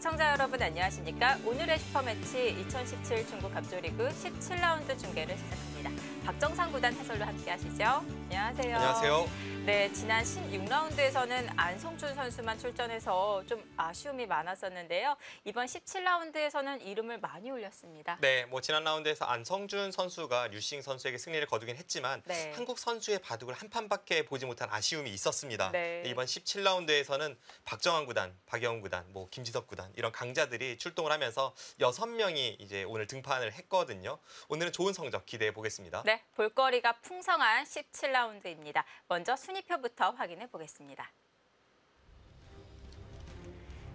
시청자 여러분 안녕하십니까? 오늘의 슈퍼매치 2017 중국 갑조리그 17라운드 중계를 시작합니다. 박정상 구단 해설로 함께 하시죠. 안녕하세요. 안녕하세요. 네, 지난 16라운드에서는 안성준 선수만 출전해서 좀 아쉬움이 많았었는데요. 이번 17라운드에서는 이름을 많이 올렸습니다. 네, 지난 라운드에서 안성준 선수가 류싱 선수에게 승리를 거두긴 했지만 네. 한국 선수의 바둑을 한 판밖에 보지 못한 아쉬움이 있었습니다. 네. 이번 17라운드에서는 박정환 구단, 박영훈 구단, 김지석 구단 이런 강자들이 출동을 하면서 6명이 이제 오늘 등판을 했거든요. 오늘은 좋은 성적 기대해 보겠습니다. 네, 볼거리가 풍성한 17라운드입니다. 먼저 순위표부터 확인해 보겠습니다.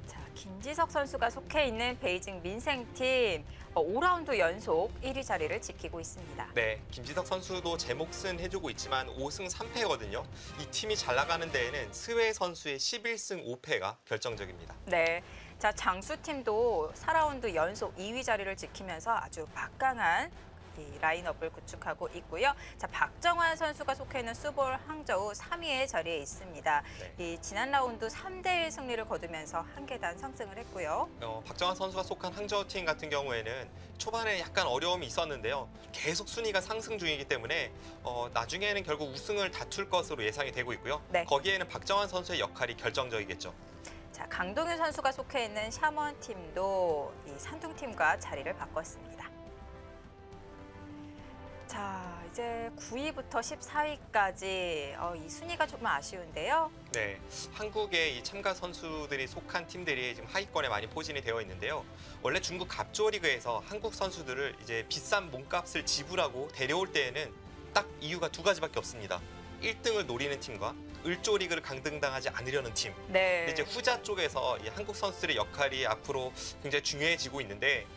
자, 김지석 선수가 속해 있는 베이징 민생팀 5라운드 연속 1위 자리를 지키고 있습니다. 네, 김지석 선수도 제 몫은 해주고 있지만 5승 3패거든요. 이 팀이 잘 나가는 데에는 스웨 선수의 11승 5패가 결정적입니다. 네, 자 장수팀도 4라운드 연속 2위 자리를 지키면서 아주 막강한 이 라인업을 구축하고 있고요. 자, 박정환 선수가 속해 있는 수볼 항저우 3위의 자리에 있습니다. 네. 이 지난 라운드 3대1 승리를 거두면서 한 계단 상승을 했고요. 박정환 선수가 속한 항저우 팀 같은 경우에는 초반에 약간 어려움이 있었는데요. 계속 순위가 상승 중이기 때문에 나중에는 결국 우승을 다툴 것으로 예상이 되고 있고요. 네. 거기에는 박정환 선수의 역할이 결정적이겠죠. 자, 강동윤 선수가 속해 있는 샤먼 팀도 이 산둥 팀과 자리를 바꿨습니다. 자, 이제 9위부터 14위까지 이 순위가 조금 아쉬운데요. 네, 한국의 이 참가 선수들이 속한 팀들이 지금 하위권에 많이 포진이 되어 있는데요. 원래 중국 갑조리그에서 한국 선수들을 이제 비싼 몸값을 지불하고 데려올 때에는 딱 이유가 두 가지밖에 없습니다. 1등을 노리는 팀과 을조리그를 강등당하지 않으려는 팀. 네. 이제 후자 쪽에서 이 한국 선수들의 역할이 앞으로 굉장히 중요해지고 있는데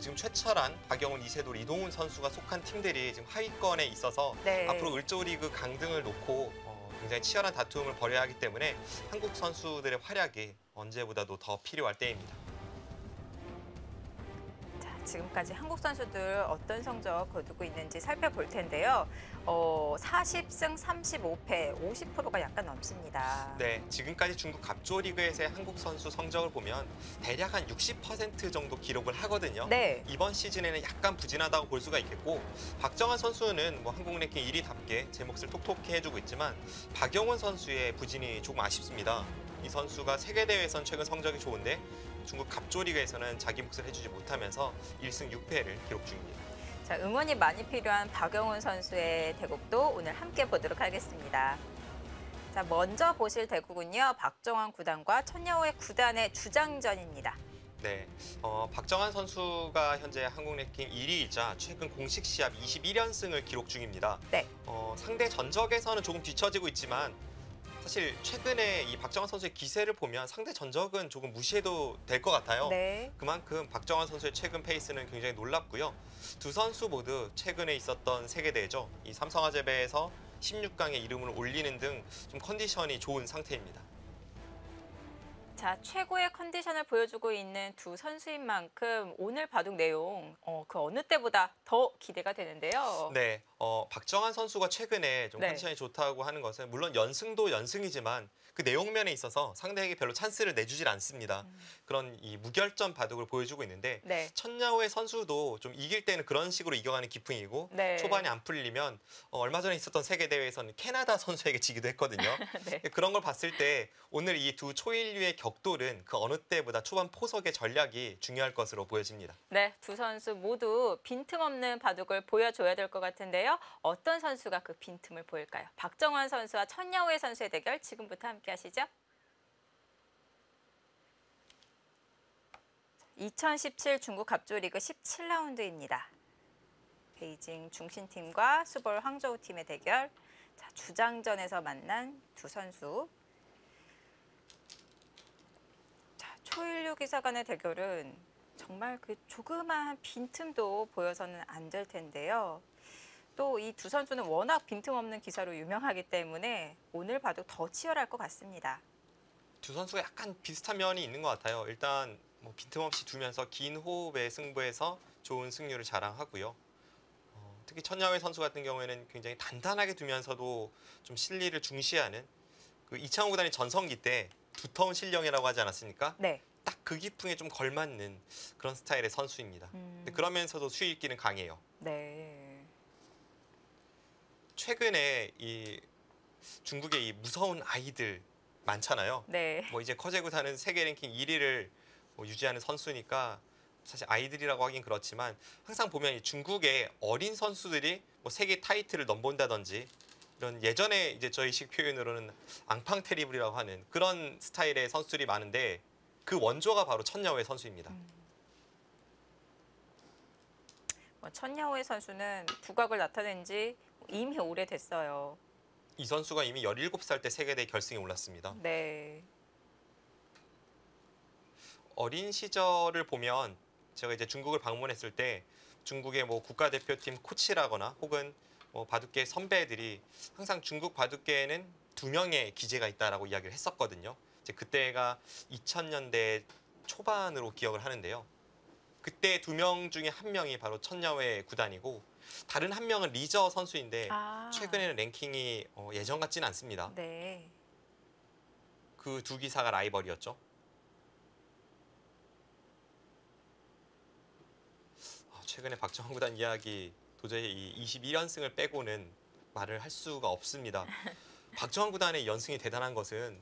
지금 최철한, 박영훈, 이세돌, 이동훈 선수가 속한 팀들이 지금 하위권에 있어서 네. 앞으로 을조리그 강등을 놓고 굉장히 치열한 다툼을 벌여야 하기 때문에 한국 선수들의 활약이 언제보다도 더 필요할 때입니다. 지금까지 한국 선수들 어떤 성적 거두고 있는지 살펴볼 텐데요. 40승 35패, 50%가 약간 넘습니다. 네, 지금까지 중국 갑조리그에서의 한국 선수 성적을 보면 대략 한 60% 정도 기록을 하거든요. 네. 이번 시즌에는 약간 부진하다고 볼 수가 있겠고 박정환 선수는 한국 랭킹 1위답게 제 몫을 톡톡히 해주고 있지만 박영훈 선수의 부진이 조금 아쉽습니다. 이 선수가 세계대회에선 최근 성적이 좋은데 중국 갑조리그에서는 자기 몫을 해주지 못하면서 1승 6패를 기록 중입니다. 자, 응원이 많이 필요한 박영훈 선수의 대국도 오늘 함께 보도록 하겠습니다. 자, 먼저 보실 대국은요. 박정환 구단과 천여호의 구단의 주장전입니다. 네, 박정환 선수가 현재 한국 랭킹 1위이자 최근 공식 시합 21연승을 기록 중입니다. 네. 상대 전적에서는 조금 뒤처지고 있지만 사실 최근에 이 박정환 선수의 기세를 보면 상대 전적은 조금 무시해도 될 것 같아요. 네. 그만큼 박정환 선수의 최근 페이스는 굉장히 놀랍고요. 두 선수 모두 최근에 있었던 세계대회죠. 이 삼성화재배에서 16강에 이름을 올리는 등 좀 컨디션이 좋은 상태입니다. 자, 최고의 컨디션을 보여주고 있는 두 선수인 만큼 오늘 바둑 내용 그 어느 때보다 더 기대가 되는데요. 네, 박정환 선수가 최근에 좀 네. 컨디션이 좋다고 하는 것은 물론 연승도 연승이지만 그 내용면에 있어서 상대에게 별로 찬스를 내주질 않습니다. 그런 이 무결점 바둑을 보여주고 있는데 네. 천야오의 선수도 좀 이길 때는 그런 식으로 이겨가는 기풍이고 네. 초반에 안 풀리면 얼마 전에 있었던 세계대회에서는 캐나다 선수에게 지기도 했거든요. 네. 그런 걸 봤을 때 오늘 이 두 초일류의 격돌은 그 어느 때보다 초반 포석의 전략이 중요할 것으로 보여집니다. 네, 두 선수 모두 빈틈없는 바둑을 보여줘야 될 것 같은데요. 어떤 선수가 그 빈틈을 보일까요? 박정환 선수와 천여호의 선수의 대결 지금부터 함께 하시죠. 2017 중국 갑조리그 17라운드입니다. 베이징 중신팀과 수볼 항저우 팀의 대결. 자, 주장전에서 만난 두 선수. 자, 초일류 기사 간의 대결은 정말 그 조그마한 빈틈도 보여서는 안 될 텐데요. 또 이 두 선수는 워낙 빈틈없는 기사로 유명하기 때문에 오늘 봐도 더 치열할 것 같습니다. 두 선수가 약간 비슷한 면이 있는 것 같아요. 일단 빈틈없이 두면서 긴 호흡의 승부에서 좋은 승률을 자랑하고요. 특히 천야오의 선수 같은 경우에는 굉장히 단단하게 두면서도 좀 실리를 중시하는 그 이창호 구단이 전성기 때 두터운 실력이라고 하지 않았습니까? 네. 딱 그 기풍에 좀 걸맞는 그런 스타일의 선수입니다. 근데 그러면서도 수익기는 강해요. 네. 최근에 이 중국의 이 무서운 아이들 많잖아요. 네. 뭐 이제 커제구사는 세계 랭킹 1위를 유지하는 선수니까 사실 아이들이라고 하긴 그렇지만 항상 보면 이 중국의 어린 선수들이 뭐 세계 타이틀을 넘본다든지 이런 예전에 이제 저희식 표현으로는 앙팡 테리블이라고 하는 그런 스타일의 선수들이 많은데 그 원조가 바로 천야오의 선수입니다. 천야오의 선수는 두각을 나타낸 지 이미 오래됐어요. 이 선수가 이미 17살 때 세계대회 결승에 올랐습니다. 네. 어린 시절을 보면 제가 이제 중국을 방문했을 때 중국의 뭐 국가대표팀 코치라거나 혹은 뭐 바둑계 선배들이 항상 중국 바둑계에는 2명의 기재가 있다라고 이야기를 했었거든요. 이제 그때가 2000년대 초반으로 기억을 하는데요. 그때 2명 중에 1명이 바로 천야오의 구단이고 다른 1명은 리저 선수인데 최근에는 랭킹이 예전 같지는 않습니다. 네. 그 두 기사가 라이벌이었죠. 최근에 박정환 구단 이야기 도저히 이 21연승을 빼고는 말을 할 수가 없습니다. 박정환 구단의 연승이 대단한 것은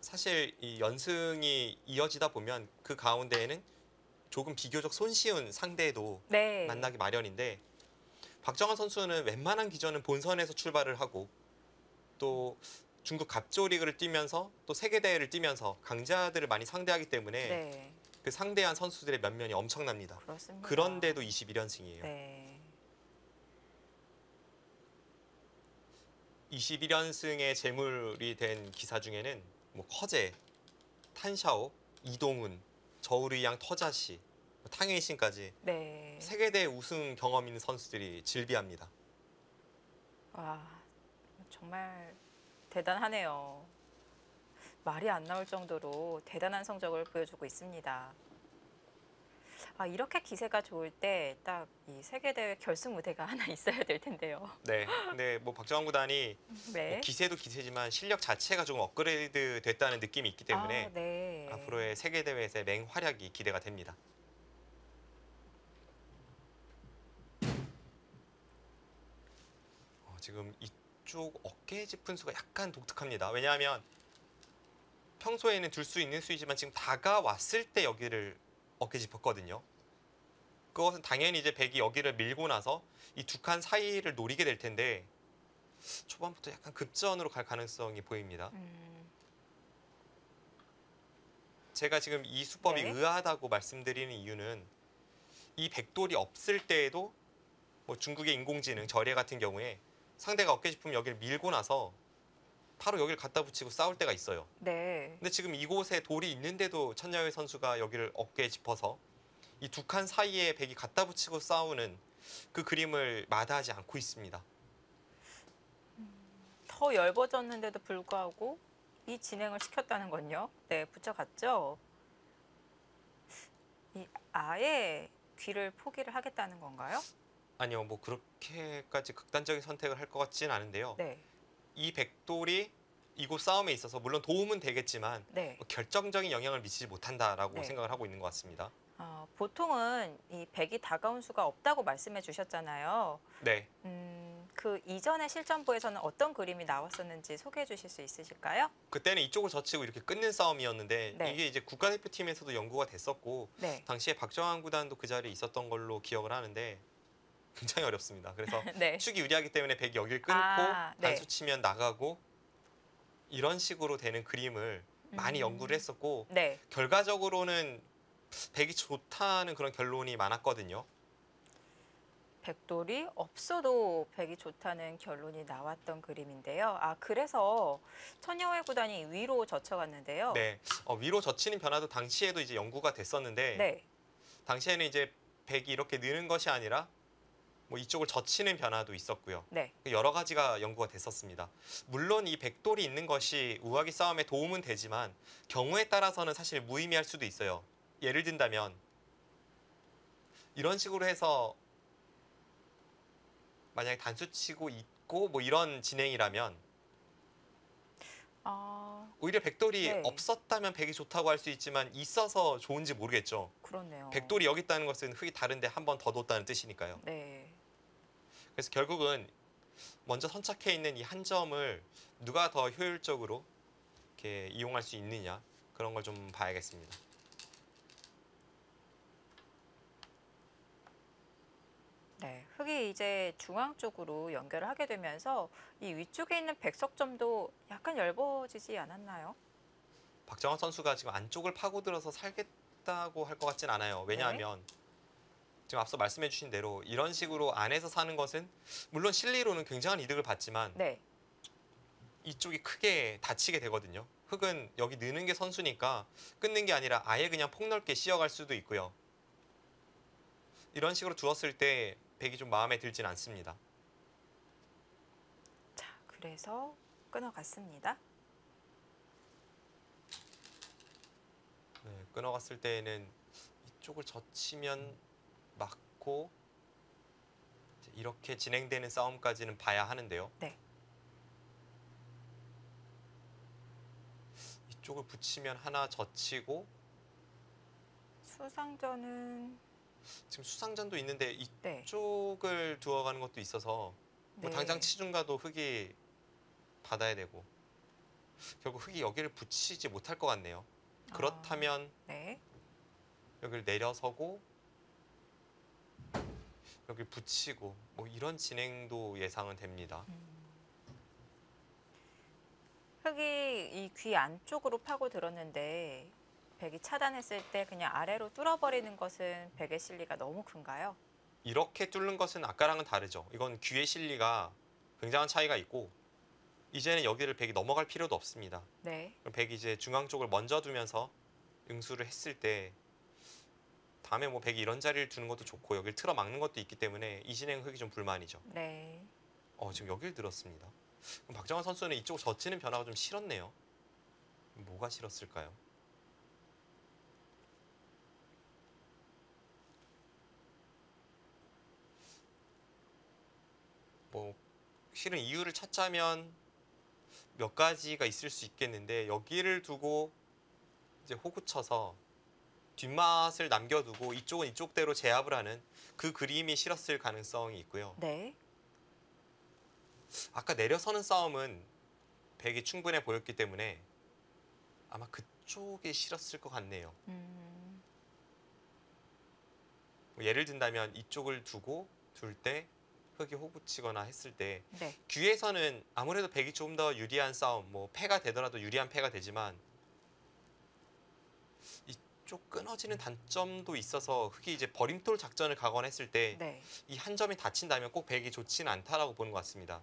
사실 이 연승이 이어지다 보면 그 가운데에는 조금 비교적 손쉬운 상대도 네. 만나기 마련인데 박정환 선수는 웬만한 기전은 본선에서 출발을 하고 또 중국 갑조 리그를 뛰면서 또 세계 대회를 뛰면서 강자들을 많이 상대하기 때문에 네. 그 상대한 선수들의 면면이 엄청납니다. 그렇습니다. 그런데도 21연승이에요. 네. 21연승의 제물이 된 기사 중에는 뭐 커제, 탄샤오, 이동훈, 저우르이양 터자시, 탕웨이신까지 네. 세계대회 우승 경험 있는 선수들이 질비합니다. 와, 정말 대단하네요. 말이 안 나올 정도로 대단한 성적을 보여주고 있습니다. 이렇게 기세가 좋을 때 딱 이 세계대회 결승 무대가 하나 있어야 될 텐데요. 네, 근데 뭐 박정환 구단이 네. 뭐 기세도 기세지만 실력 자체가 조금 업그레이드 됐다는 느낌이 있기 때문에 네. 앞으로의 세계대회에서의 맹활약이 기대가 됩니다. 지금 이쪽 어깨 짚은 수가 약간 독특합니다. 왜냐하면 평소에는 들 수 있는 수이지만 지금 다가왔을 때 여기를 어깨 짚었거든요. 그것은 당연히 이제 백이 여기를 밀고 나서 이 두 칸 사이를 노리게 될 텐데 초반부터 약간 급전으로 갈 가능성이 보입니다. 제가 지금 이 수법이 네. 의아하다고 말씀드리는 이유는 이 백돌이 없을 때에도 뭐 중국의 인공지능 저례 같은 경우에 상대가 어깨 짚으면 여기를 밀고 나서 바로 여기를 갖다 붙이고 싸울 때가 있어요. 네. 근데 지금 이곳에 돌이 있는데도 천야오의 선수가 여기를 어깨에 짚어서 이 두 칸 사이에 백이 갖다 붙이고 싸우는 그 그림을 마다하지 않고 있습니다. 더 열버졌는데도 불구하고 이 진행을 시켰다는 건요. 네, 붙여갔죠. 아예 귀를 포기를 하겠다는 건가요? 아니요, 뭐 그렇게까지 극단적인 선택을 할 것 같지는 않은데요. 네. 이 백돌이 이곳 싸움에 있어서 물론 도움은 되겠지만 네. 뭐 결정적인 영향을 미치지 못한다라고 네. 생각을 하고 있는 것 같습니다. 보통은 이 백이 다가온 수가 없다고 말씀해 주셨잖아요. 네, 그 이전의 실전부에서는 어떤 그림이 나왔었는지 소개해 주실 수 있으실까요? 그때는 이쪽을 젖히고 이렇게 끊는 싸움이었는데 네. 이게 이제 국가대표팀에서도 연구가 됐었고 네. 당시에 박정환 구단도 그 자리에 있었던 걸로 기억을 하는데 굉장히 어렵습니다. 그래서 네. 축이 유리하기 때문에 백이 여기를 끊고 네. 단수 치면 나가고 이런 식으로 되는 그림을 많이 연구를 했었고 네. 결과적으로는 백이 좋다는 그런 결론이 많았거든요. 백돌이 없어도 백이 좋다는 결론이 나왔던 그림인데요. 그래서 천야오의 구단이 위로 젖혀갔는데요. 네, 위로 젖히는 변화도 당시에도 이제 연구가 됐었는데 네. 당시에는 이제 백이 이렇게 느는 것이 아니라 뭐 이쪽을 젖히는 변화도 있었고요. 네. 여러 가지가 연구가 됐었습니다. 물론 이 백돌이 있는 것이 우아기 싸움에 도움은 되지만 경우에 따라서는 사실 무의미할 수도 있어요. 예를 든다면 이런 식으로 해서 만약에 단수 치고 있고 뭐 이런 진행이라면 오히려 백돌이 네. 없었다면 백이 좋다고 할 수 있지만 있어서 좋은지 모르겠죠. 그렇네요. 백돌이 여기 있다는 것은 흙이 다른데 한 번 더 뒀다는 뜻이니까요. 네. 그래서 결국은 먼저 선착해 있는 이 한 점을 누가 더 효율적으로 이렇게 이용할 수 있느냐 그런 걸 좀 봐야겠습니다. 네, 흙이 이제 중앙 쪽으로 연결을 하게 되면서 이 위쪽에 있는 백석점도 약간 얇아지지 않았나요? 박정환 선수가 지금 안쪽을 파고들어서 살겠다고 할 것 같진 않아요. 네. 왜냐하면 지금 앞서 말씀해 주신 대로 이런 식으로 안에서 사는 것은 물론 실리로는 굉장한 이득을 받지만 네. 이쪽이 크게 다치게 되거든요. 흙은 여기 느는 게 선수니까 끊는 게 아니라 아예 그냥 폭넓게 씌어갈 수도 있고요. 이런 식으로 두었을 때 백이 좀 마음에 들진 않습니다. 자, 그래서 끊어갔습니다. 네, 끊어갔을 때에는 이쪽을 젖히면 맞고 이제 이렇게 진행되는 싸움까지는 봐야 하는데요. 네. 이쪽을 붙이면 하나 젖히고 수상전은 지금 수상전도 있는데 네. 이쪽을 두어가는 것도 있어서 뭐 네. 당장 치중가도 흙이 받아야 되고 결국 흙이 여기를 붙이지 못할 것 같네요. 그렇다면 네. 여기를 내려서고 여기 붙이고 뭐 이런 진행도 예상은 됩니다. 흙이 이 귀 안쪽으로 파고들었는데 백이 차단했을 때 그냥 아래로 뚫어버리는 것은 백의 실리가 너무 큰가요? 이렇게 뚫는 것은 아까랑은 다르죠. 이건 귀의 실리가 굉장한 차이가 있고 이제는 여기를 백이 넘어갈 필요도 없습니다. 네. 그럼 백이 이제 중앙 쪽을 먼저 두면서 응수를 했을 때 다음에 뭐 백이 이런 자리를 두는 것도 좋고 여기를 틀어 막는 것도 있기 때문에 이 진행 흙이 좀 불만이죠. 네. 지금 여기를 들었습니다. 그럼 박정환 선수는 이쪽 젖히는 변화가 좀 싫었네요. 뭐가 싫었을까요? 뭐 실은 이유를 찾자면 몇 가지가 있을 수 있겠는데 여기를 두고 이제 호구 쳐서 뒷맛을 남겨두고 이쪽은 이쪽대로 제압을 하는 그 그림이 싫었을 가능성이 있고요. 네. 아까 내려서는 싸움은 백이 충분해 보였기 때문에 아마 그쪽이 싫었을 것 같네요. 뭐 예를 든다면 이쪽을 두고 둘 때 흙이 호구치거나 했을 때 네. 귀에서는 아무래도 백이 조금 더 유리한 싸움, 뭐 패가 되더라도 유리한 패가 되지만 이쪽 끊어지는 단점도 있어서 흙이 이제 버림돌 작전을 가거나 했을 때 네. 이 한 점이 다친다면 꼭 백이 좋지는 않다라고 보는 것 같습니다.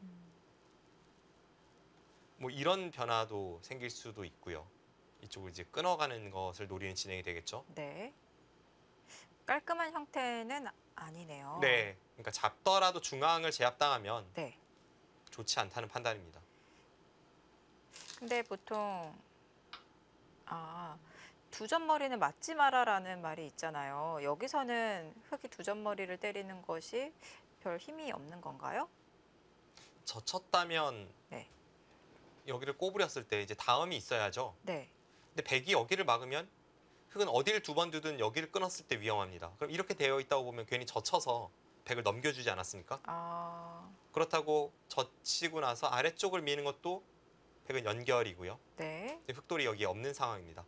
뭐 이런 변화도 생길 수도 있고요. 이쪽을 이제 끊어가는 것을 노리는 진행이 되겠죠. 네. 깔끔한 형태는 아니네요. 네, 그러니까 잡더라도 중앙을 제압당하면 네. 좋지 않다는 판단입니다. 근데 보통 두 점머리는 맞지 마라라는 말이 있잖아요. 여기서는 흙이 두 점머리를 때리는 것이 별 힘이 없는 건가요? 젖혔다면 네. 여기를 꼬부렸을 때 이제 다음이 있어야죠. 네. 근데 백이 여기를 막으면 흙은 어디를 두 번 두든 여기를 끊었을 때 위험합니다. 그럼 이렇게 되어 있다고 보면 괜히 젖혀서 백을 넘겨주지 않았습니까? 그렇다고 젖히고 나서 아래쪽을 미는 것도 백은 연결이고요. 네. 흙돌이 여기에 없는 상황입니다.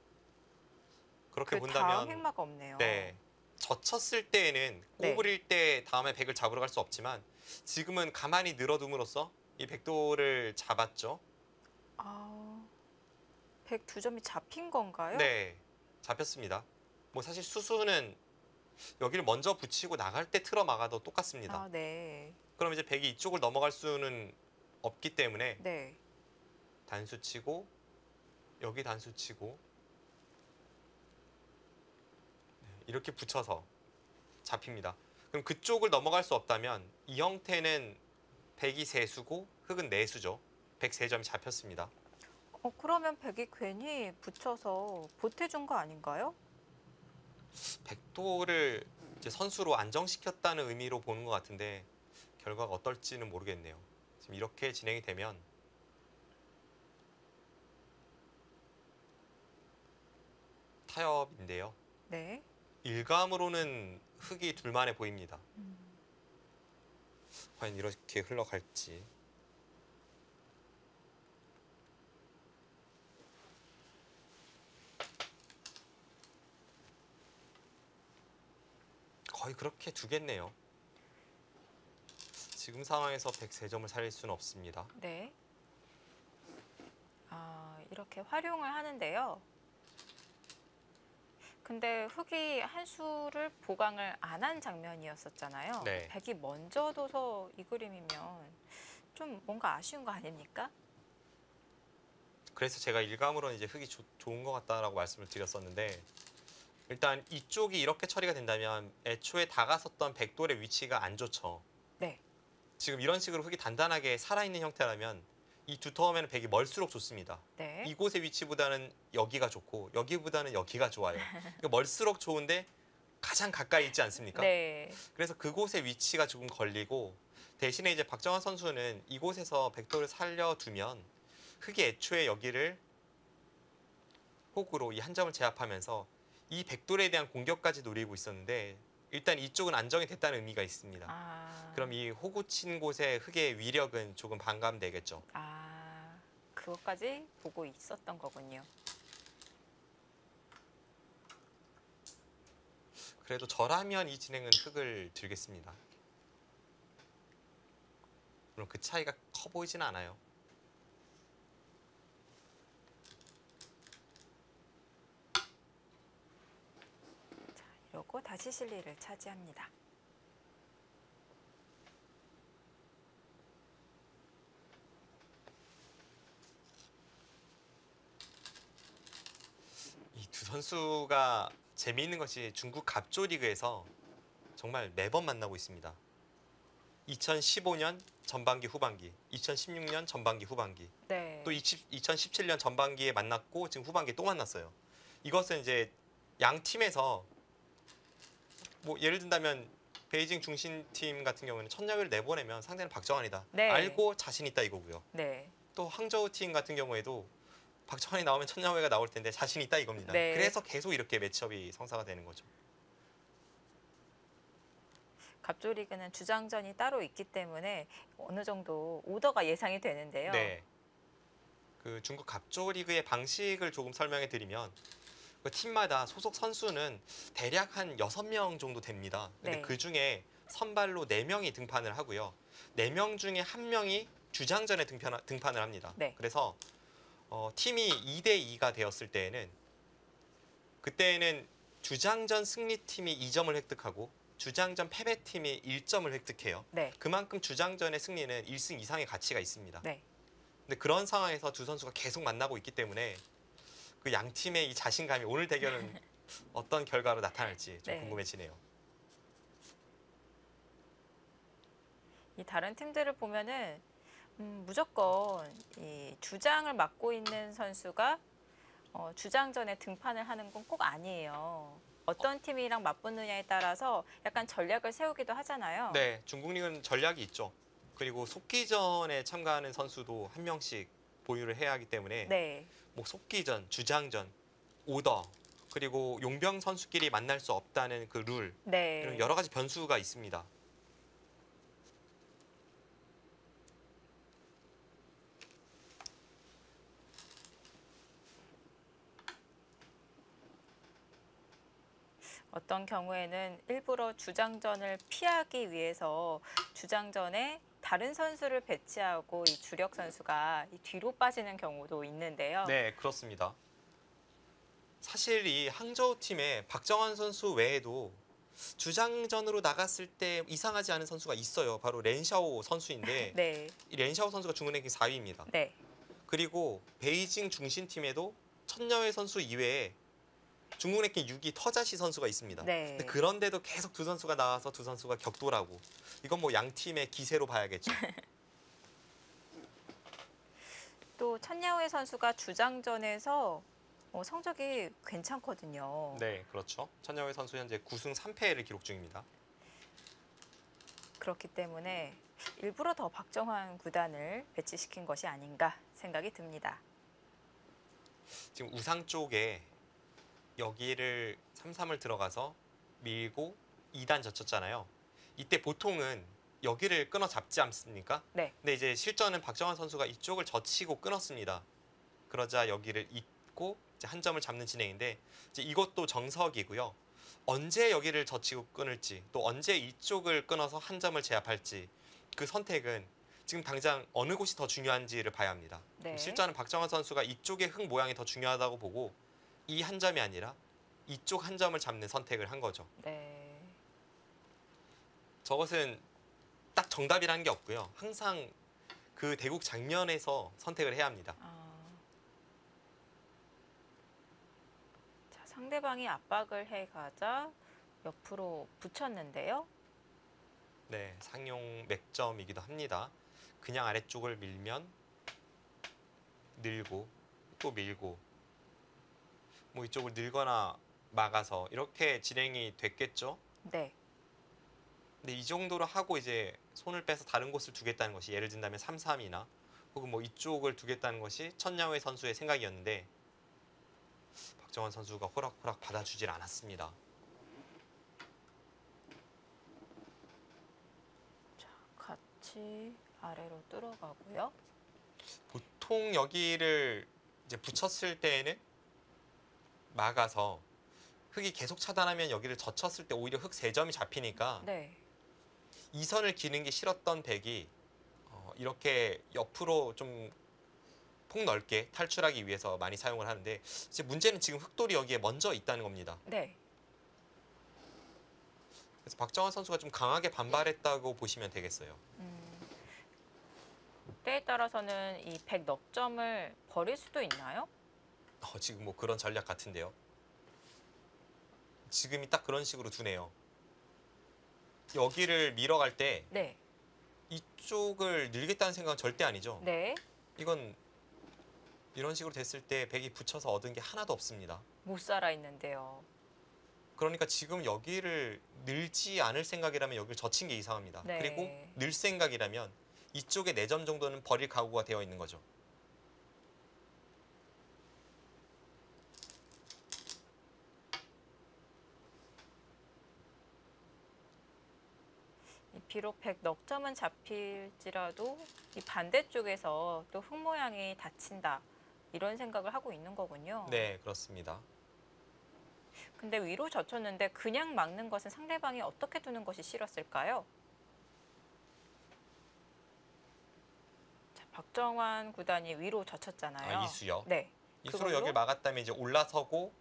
그렇게 그 다음 본다면 행마가 없네요. 네, 젖혔을 때에는 네. 꼬부릴 때 다음에 백을 잡으러 갈 수 없지만 지금은 가만히 늘어둠으로써 이 백돌을 잡았죠. 백 두 점이 잡힌 건가요? 네, 잡혔습니다. 뭐 사실 수수는 여기를 먼저 붙이고 나갈 때 틀어 막아도 똑같습니다. 네. 그럼 이제 백이 이쪽을 넘어갈 수는 없기 때문에 네. 단수 치고 여기 단수 치고 이렇게 붙여서 잡힙니다. 그럼 그쪽을 넘어갈 수 없다면 이 형태는 백이 세수고 흙은 내수죠. 백 세 점이 잡혔습니다. 그러면 백이 괜히 붙여서 보태준 거 아닌가요? 백도를 이제 선수로 안정시켰다는 의미로 보는 것 같은데 결과가 어떨지는 모르겠네요. 지금 이렇게 진행이 되면 타협인데요. 네. 일감으로는 흙이 둘만해 보입니다. 과연 이렇게 흘러갈지. 거의 그렇게 두겠네요. 지금 상황에서 103점을 살릴 수는 없습니다. 네. 이렇게 활용을 하는데요. 근데 흑이 한 수를 보강을 안 한 장면이었었잖아요. 네. 백이 먼저 둬서 이 그림이면 좀 뭔가 아쉬운 거 아닙니까? 그래서 제가 일감으로는 이제 흙이 좋은 것 같다라고 말씀을 드렸었는데, 일단 이쪽이 이렇게 처리가 된다면 애초에 다가섰던 백돌의 위치가 안 좋죠. 네. 지금 이런 식으로 흙이 단단하게 살아있는 형태라면 이 두터우면 백이 멀수록 좋습니다. 네. 이곳의 위치보다는 여기가 좋고 여기보다는 여기가 좋아요. 그러니까 멀수록 좋은데 가장 가까이 있지 않습니까? 네. 그래서 그곳의 위치가 조금 걸리고, 대신에 이제 박정환 선수는 이곳에서 백돌을 살려두면 흙이 애초에 여기를 호구로 이 한 점을 제압하면서 이 백돌에 대한 공격까지 노리고 있었는데, 일단 이쪽은 안정이 됐다는 의미가 있습니다. 그럼 이 호구 친 곳의 흙의 위력은 조금 반감되겠죠. 그것까지 보고 있었던 거군요. 그래도 저라면 이 진행은 흙을 들겠습니다. 물론 그 차이가 커 보이진 않아요. 이러고 다시 실리를 차지합니다. 이 두 선수가 재미있는 것이 중국 갑조 리그에서 정말 매번 만나고 있습니다. 2015년 전반기 후반기, 2016년 전반기 후반기, 네. 또 2017년 전반기에 만났고 지금 후반기에 또 만났어요. 이것은 이제 양 팀에서 뭐 예를 든다면 베이징 중심팀 같은 경우는 천여위를 내보내면 상대는 박정환이다. 네. 알고 자신 있다 이거고요. 네. 또 항저우 팀 같은 경우에도 박정환이 나오면 천여위가 나올 텐데 자신 있다 이겁니다. 네. 그래서 계속 이렇게 매치업이 성사가 되는 거죠. 갑조 리그는 주장전이 따로 있기 때문에 어느 정도 오더가 예상이 되는데요. 네. 그 중국 갑조 리그의 방식을 조금 설명해 드리면, 그 팀마다 소속 선수는 대략 한 6명 정도 됩니다. 근데 네. 그 중에 선발로 4명이 등판을 하고요. 4명 중에 1명이 주장전에 등판을 합니다. 네. 그래서 팀이 2대2가 되었을 때에는, 그때에는 주장전 승리팀이 2점을 획득하고 주장전 패배팀이 1점을 획득해요. 네. 그만큼 주장전의 승리는 1승 이상의 가치가 있습니다. 네. 근데 그런 상황에서 두 선수가 계속 만나고 있기 때문에 그 양 팀의 이 자신감이 오늘 대결은 어떤 결과로 나타날지 좀 네. 궁금해지네요. 이 다른 팀들을 보면은 무조건 이 주장을 맡고 있는 선수가 주장전에 등판을 하는 건 꼭 아니에요. 어떤 팀이랑 맞붙느냐에 따라서 약간 전략을 세우기도 하잖아요. 네, 중국 리그는 전략이 있죠. 그리고 속기전에 참가하는 선수도 한 명씩 보유를 해야 하기 때문에 네. 뭐 속기전, 주장전, 오더, 그리고 용병 선수끼리 만날 수 없다는 그 룰, 네. 이런 여러 가지 변수가 있습니다. 어떤 경우에는 일부러 주장전을 피하기 위해서 주장전에 다른 선수를 배치하고 이 주력 선수가 이 뒤로 빠지는 경우도 있는데요. 네, 그렇습니다. 사실 이 항저우 팀에 박정환 선수 외에도 주장전으로 나갔을 때 이상하지 않은 선수가 있어요. 바로 렌샤오 선수인데 네. 이 렌샤오 선수가 중국 랭킹 4위입니다. 네. 그리고 베이징 중심팀에도 천여회 선수 이외에 중국 랭킹 6위 터자시 선수가 있습니다. 네. 근데 그런데도 계속 두 선수가 나와서 두 선수가 격돌하고, 이건 뭐 양 팀의 기세로 봐야겠죠. 또 천야오의 선수가 주장전에서 성적이 괜찮거든요. 네, 그렇죠. 천여회 선수 현재 9승 3패를 기록 중입니다. 그렇기 때문에 일부러 더 박정환 구단을 배치시킨 것이 아닌가 생각이 듭니다. 지금 우상 쪽에 여기를 3-3을 들어가서 밀고 2단 젖혔잖아요. 이때 보통은 여기를 끊어 잡지 않습니까? 네. 근데 이제 실전은 박정환 선수가 이쪽을 젖히고 끊었습니다. 그러자 여기를 잇고 이제 한 점을 잡는 진행인데 이제 이것도 정석이고요. 언제 여기를 젖히고 끊을지 또 언제 이쪽을 끊어서 한 점을 제압할지 그 선택은 지금 당장 어느 곳이 더 중요한지를 봐야 합니다. 네. 실전은 박정환 선수가 이쪽의 흙 모양이 더 중요하다고 보고 이 한 점이 아니라 이쪽 한 점을 잡는 선택을 한 거죠. 네. 저것은 딱 정답이라는 게 없고요. 항상 그 대국 장면에서 선택을 해야 합니다. 자, 상대방이 압박을 해가자 옆으로 붙였는데요. 네, 상용 맥점이기도 합니다. 그냥 아래쪽을 밀면 늘고 또 밀고 뭐 이쪽을 늘거나 막아서 이렇게 진행이 됐겠죠. 네. 근데 이 정도로 하고 이제 손을 빼서 다른 곳을 두겠다는 것이 예를 든다면 3-3이나 혹은 뭐 이쪽을 두겠다는 것이 천야회 선수의 생각이었는데 박정환 선수가 호락호락 받아주질 않았습니다. 자, 같이 아래로 뚫어가고요. 보통 여기를 이제 붙였을 때에는 막아서 흙이 계속 차단하면 여기를 젖혔을 때 오히려 흙 3점이 잡히니까 네. 이 선을 기는 게 싫었던 백이 이렇게 옆으로 좀 폭넓게 탈출하기 위해서 많이 사용을 하는데 이제 문제는 지금 흙돌이 여기에 먼저 있다는 겁니다. 네. 그래서 박정환 선수가 좀 강하게 반발했다고 보시면 되겠어요. 때에 따라서는 이 100 넉점을 버릴 수도 있나요? 지금 뭐 그런 전략 같은데요. 지금이 딱 그런 식으로 두네요. 여기를 밀어갈 때 네. 이쪽을 늘겠다는 생각은 절대 아니죠. 네. 이건 이런 식으로 됐을 때 백이 붙여서 얻은 게 하나도 없습니다. 못 살아 있는데요. 그러니까 지금 여기를 늘지 않을 생각이라면 여기를 젖힌 게 이상합니다. 네. 그리고 늘 생각이라면 이쪽에 4점 정도는 버릴 각오가 되어 있는 거죠. 비록 100 넉점은 잡힐지라도 이 반대쪽에서 또 흙 모양이 닫힌다. 이런 생각을 하고 있는 거군요. 네, 그렇습니다. 근데 위로 젖혔는데 그냥 막는 것은 상대방이 어떻게 두는 것이 싫었을까요? 자, 박정환 구단이 위로 젖혔잖아요. 이수요. 네. 이수로 그걸로? 여기를 막았다면 이제 올라서고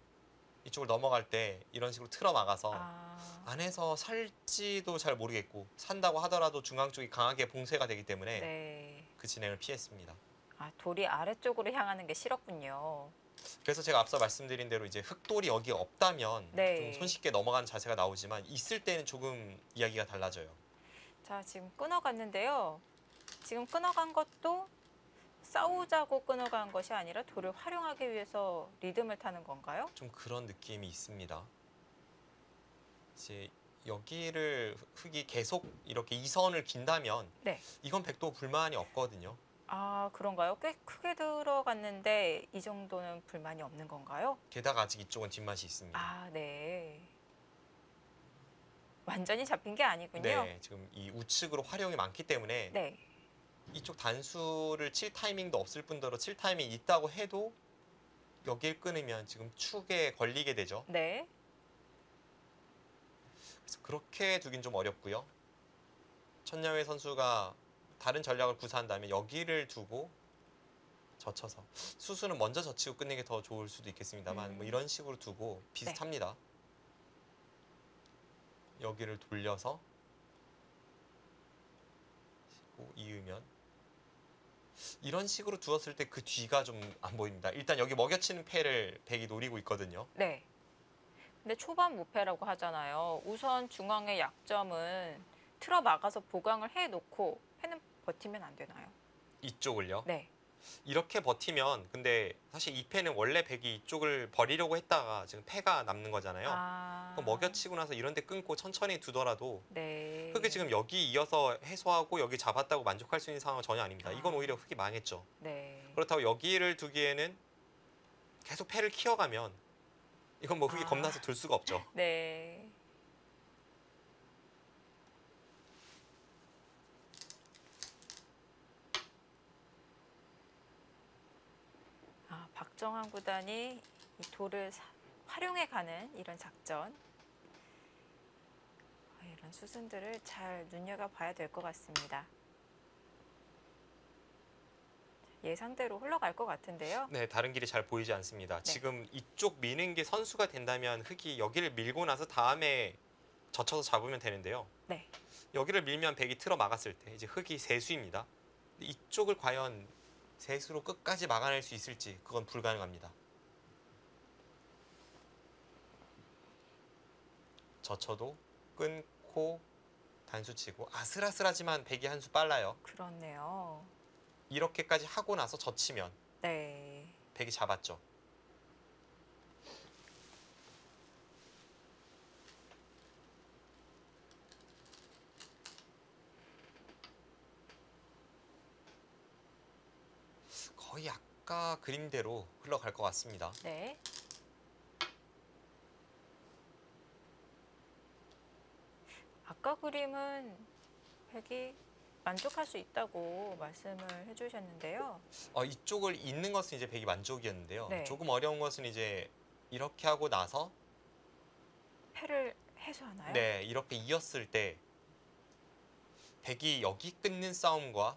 이쪽을 넘어갈 때 이런 식으로 틀어 막아서 아, 안에서 살지도 잘 모르겠고 산다고 하더라도 중앙 쪽이 강하게 봉쇄가 되기 때문에 네. 그 진행을 피했습니다. 아, 돌이 아래쪽으로 향하는 게 싫었군요. 그래서 제가 앞서 말씀드린 대로 이제 흙돌이 여기 없다면 네. 좀 손쉽게 넘어가는 자세가 나오지만 있을 때는 조금 이야기가 달라져요. 자, 지금 끊어갔는데요. 지금 끊어간 것도 싸우자고 끊어간 것이 아니라 돌을 활용하기 위해서 리듬을 타는 건가요? 좀 그런 느낌이 있습니다. 이제 여기를 흙이 계속 이렇게 이선을 긴다면 네. 이건 백도 불만이 없거든요. 아, 그런가요? 꽤 크게 들어갔는데 이 정도는 불만이 없는 건가요? 게다가 아직 이쪽은 뒷맛이 있습니다. 아, 네. 완전히 잡힌 게 아니군요. 네, 지금 이 우측으로 활용이 많기 때문에 네. 이쪽 단수를 칠 타이밍도 없을 뿐더러 칠 타이밍이 있다고 해도 여길 끊으면 지금 축에 걸리게 되죠. 네. 그래서 그렇게 두긴 좀 어렵고요. 천야회 선수가 다른 전략을 구사한다면 여기를 두고 젖혀서 수수는 먼저 젖히고 끝내는 게 더 좋을 수도 있겠습니다만 뭐 이런 식으로 두고 비슷합니다. 여기를 돌려서 이으면 이런 식으로 두었을 때 그 뒤가 좀 안 보입니다. 일단 여기 먹여치는 패를 백이 노리고 있거든요. 네. 근데 초반 무패라고 하잖아요. 우선 중앙의 약점은 틀어 막아서 보강을 해놓고 패는 버티면 안 되나요? 이쪽을요. 네. 이렇게 버티면 근데 사실 이 패는 원래 백이 이쪽을 버리려고 했다가 지금 패가 남는 거잖아요. 아. 그럼 먹여치고 나서 이런 데 끊고 천천히 두더라도 네. 흙이 지금 여기 이어서 해소하고 여기 잡았다고 만족할 수 있는 상황은 전혀 아닙니다. 이건 아. 오히려 흙이 망했죠. 네. 그렇다고 여기를 두기에는 계속 패를 키워가면 이건 뭐 흙이 아. 겁나서 둘 수가 없죠. 네. 박정환 구단이 이 돌을 활용해가는 이런 작전, 이런 수순들을 잘 눈여겨봐야 될 것 같습니다. 예상대로 흘러갈 것 같은데요. 네, 다른 길이 잘 보이지 않습니다. 네. 지금 이쪽 미는 게 선수가 된다면 흙이 여기를 밀고 나서 다음에 젖혀서 잡으면 되는데요. 네. 여기를 밀면 백이 틀어 막았을 때 이제 흙이 세수입니다. 이쪽을 과연 세수로 끝까지 막아낼 수 있을지 그건 불가능합니다. 젖혀도 끊고 단수 치고 아슬아슬하지만 백이 한 수 빨라요. 그렇네요. 이렇게까지 하고 나서 젖히면 네. 백이 잡았죠. 거의 아까 그림대로 흘러갈 것 같습니다. 네. 아까 그림은 백이 만족할 수 있다고 말씀을 해주셨는데요. 이쪽을 잇는 것은 이제 백이 만족이었는데요. 네. 조금 어려운 것은 이제 이렇게 하고 나서 패를 해소하나요? 네, 이렇게 이었을 때 백이 여기 끊는 싸움과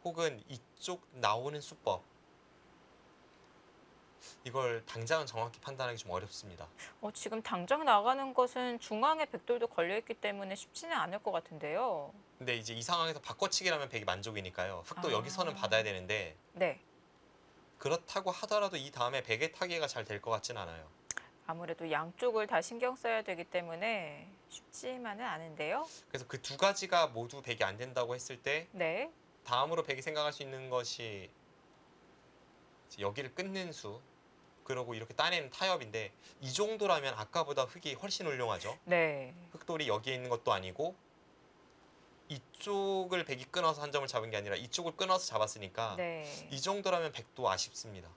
혹은 이쪽 나오는 수법 이걸 당장은 정확히 판단하기 좀 어렵습니다. 지금 당장 나가는 것은 중앙에 백돌도 걸려있기 때문에 쉽지는 않을 것 같은데요. 근데 이제 이 상황에서 바꿔치기라면 백이 만족이니까요. 흙도 아. 여기서는 받아야 되는데 네. 그렇다고 하더라도 이 다음에 백의 타개가 잘 될 것 같지는 않아요. 아무래도 양쪽을 다 신경 써야 되기 때문에 쉽지만은 않은데요. 그래서 그 두 가지가 모두 백이 안 된다고 했을 때 네. 다음으로 백이 생각할 수 있는 것이 이제 여기를 끊는 수 그러고 이렇게 따내는 타협인데 이 정도라면 아까보다 흙이 훨씬 훌륭하죠. 네. 흙돌이 여기에 있는 것도 아니고 이쪽을 백이 끊어서 한 점을 잡은 게 아니라 이쪽을 끊어서 잡았으니까 네. 이 정도라면 백도 아쉽습니다.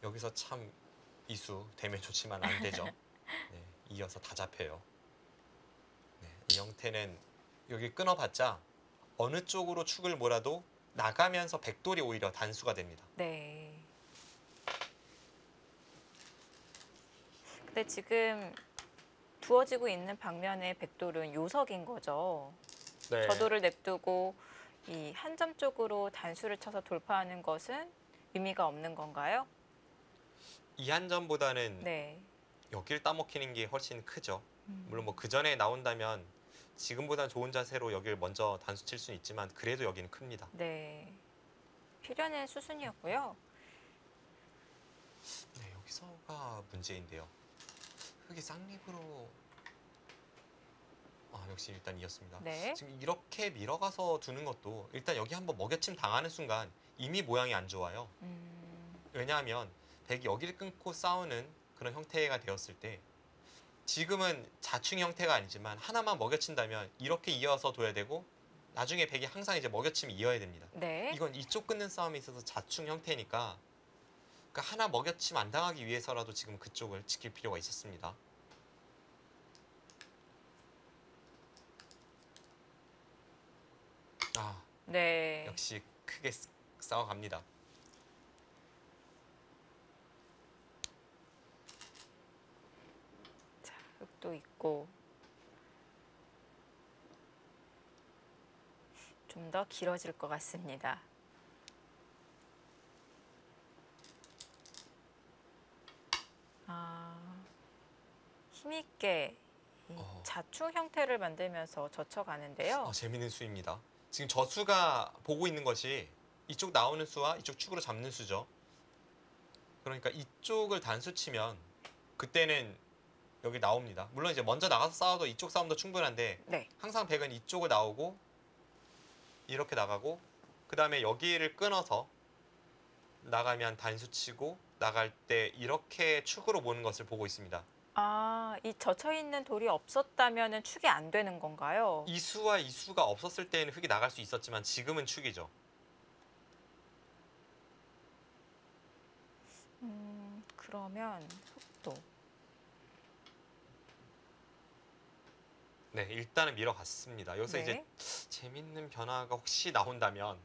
여기서 참 이수 되면 좋지만 안 되죠. 네, 이어서 다 잡혀요. 네, 이 형태는 여기 끊어봤자 어느 쪽으로 축을 몰아도 나가면서 백돌이 오히려 단수가 됩니다. 네. 근데 지금 두어지고 있는 방면의 백돌은 요석인 거죠. 네. 저돌을 냅두고 이 한 점 쪽으로 단수를 쳐서 돌파하는 것은 의미가 없는 건가요? 이 한 점보다는 네. 여기를 따먹히는 게 훨씬 크죠. 음. 물론 뭐 그 전에 나온다면 지금보다 좋은 자세로 여기를 먼저 단수 칠 수는 있지만 그래도 여기는 큽니다. 네. 필연의 수순이었고요. 네, 여기서가 문제인데요. 흙이 쌍립으로 역시 일단 이었습니다. 네. 지금 이렇게 밀어가서 두는 것도 일단 여기 한번 먹여침 당하는 순간 이미 모양이 안 좋아요. 왜냐하면 백이 여기를 끊고 싸우는 그런 형태가 되었을 때 지금은 자충 형태가 아니지만 하나만 먹여친다면 이렇게 이어서 둬야 되고 나중에 백이 항상 이제 먹여침이 이어야 됩니다. 네. 이건 이쪽 끊는 싸움에 있어서 자충 형태니까 그러니까 하나 먹여침 안 당하기 위해서라도 지금 그쪽을 지킬 필요가 있었습니다. 네. 역시 크게 싸워갑니다. 자, 흙도 있고 좀 더 길어질 것 같습니다. 힘있게 이 자충 형태를 만들면서 젖혀가는데요. 재밌는 수입니다. 지금 저 수가 보고 있는 것이 이쪽 나오는 수와 이쪽 축으로 잡는 수죠. 그러니까 이쪽을 단수 치면 그때는 여기 나옵니다. 물론 이제 먼저 나가서 싸워도 이쪽 싸움도 충분한데 네. 항상 백은 이쪽을 나오고 이렇게 나가고 그 다음에 여기를 끊어서 나가면 단수 치고 나갈 때 이렇게 축으로 모는 것을 보고 있습니다. 아, 이 젖혀 있는 돌이 없었다면은 축이 안 되는 건가요? 이수와 이수가 없었을 때에는 흙이 나갈 수 있었지만 지금은 축이죠. 그러면 속도. 네, 일단은 밀어갔습니다. 여기서 네. 이제 재밌는 변화가 혹시 나온다면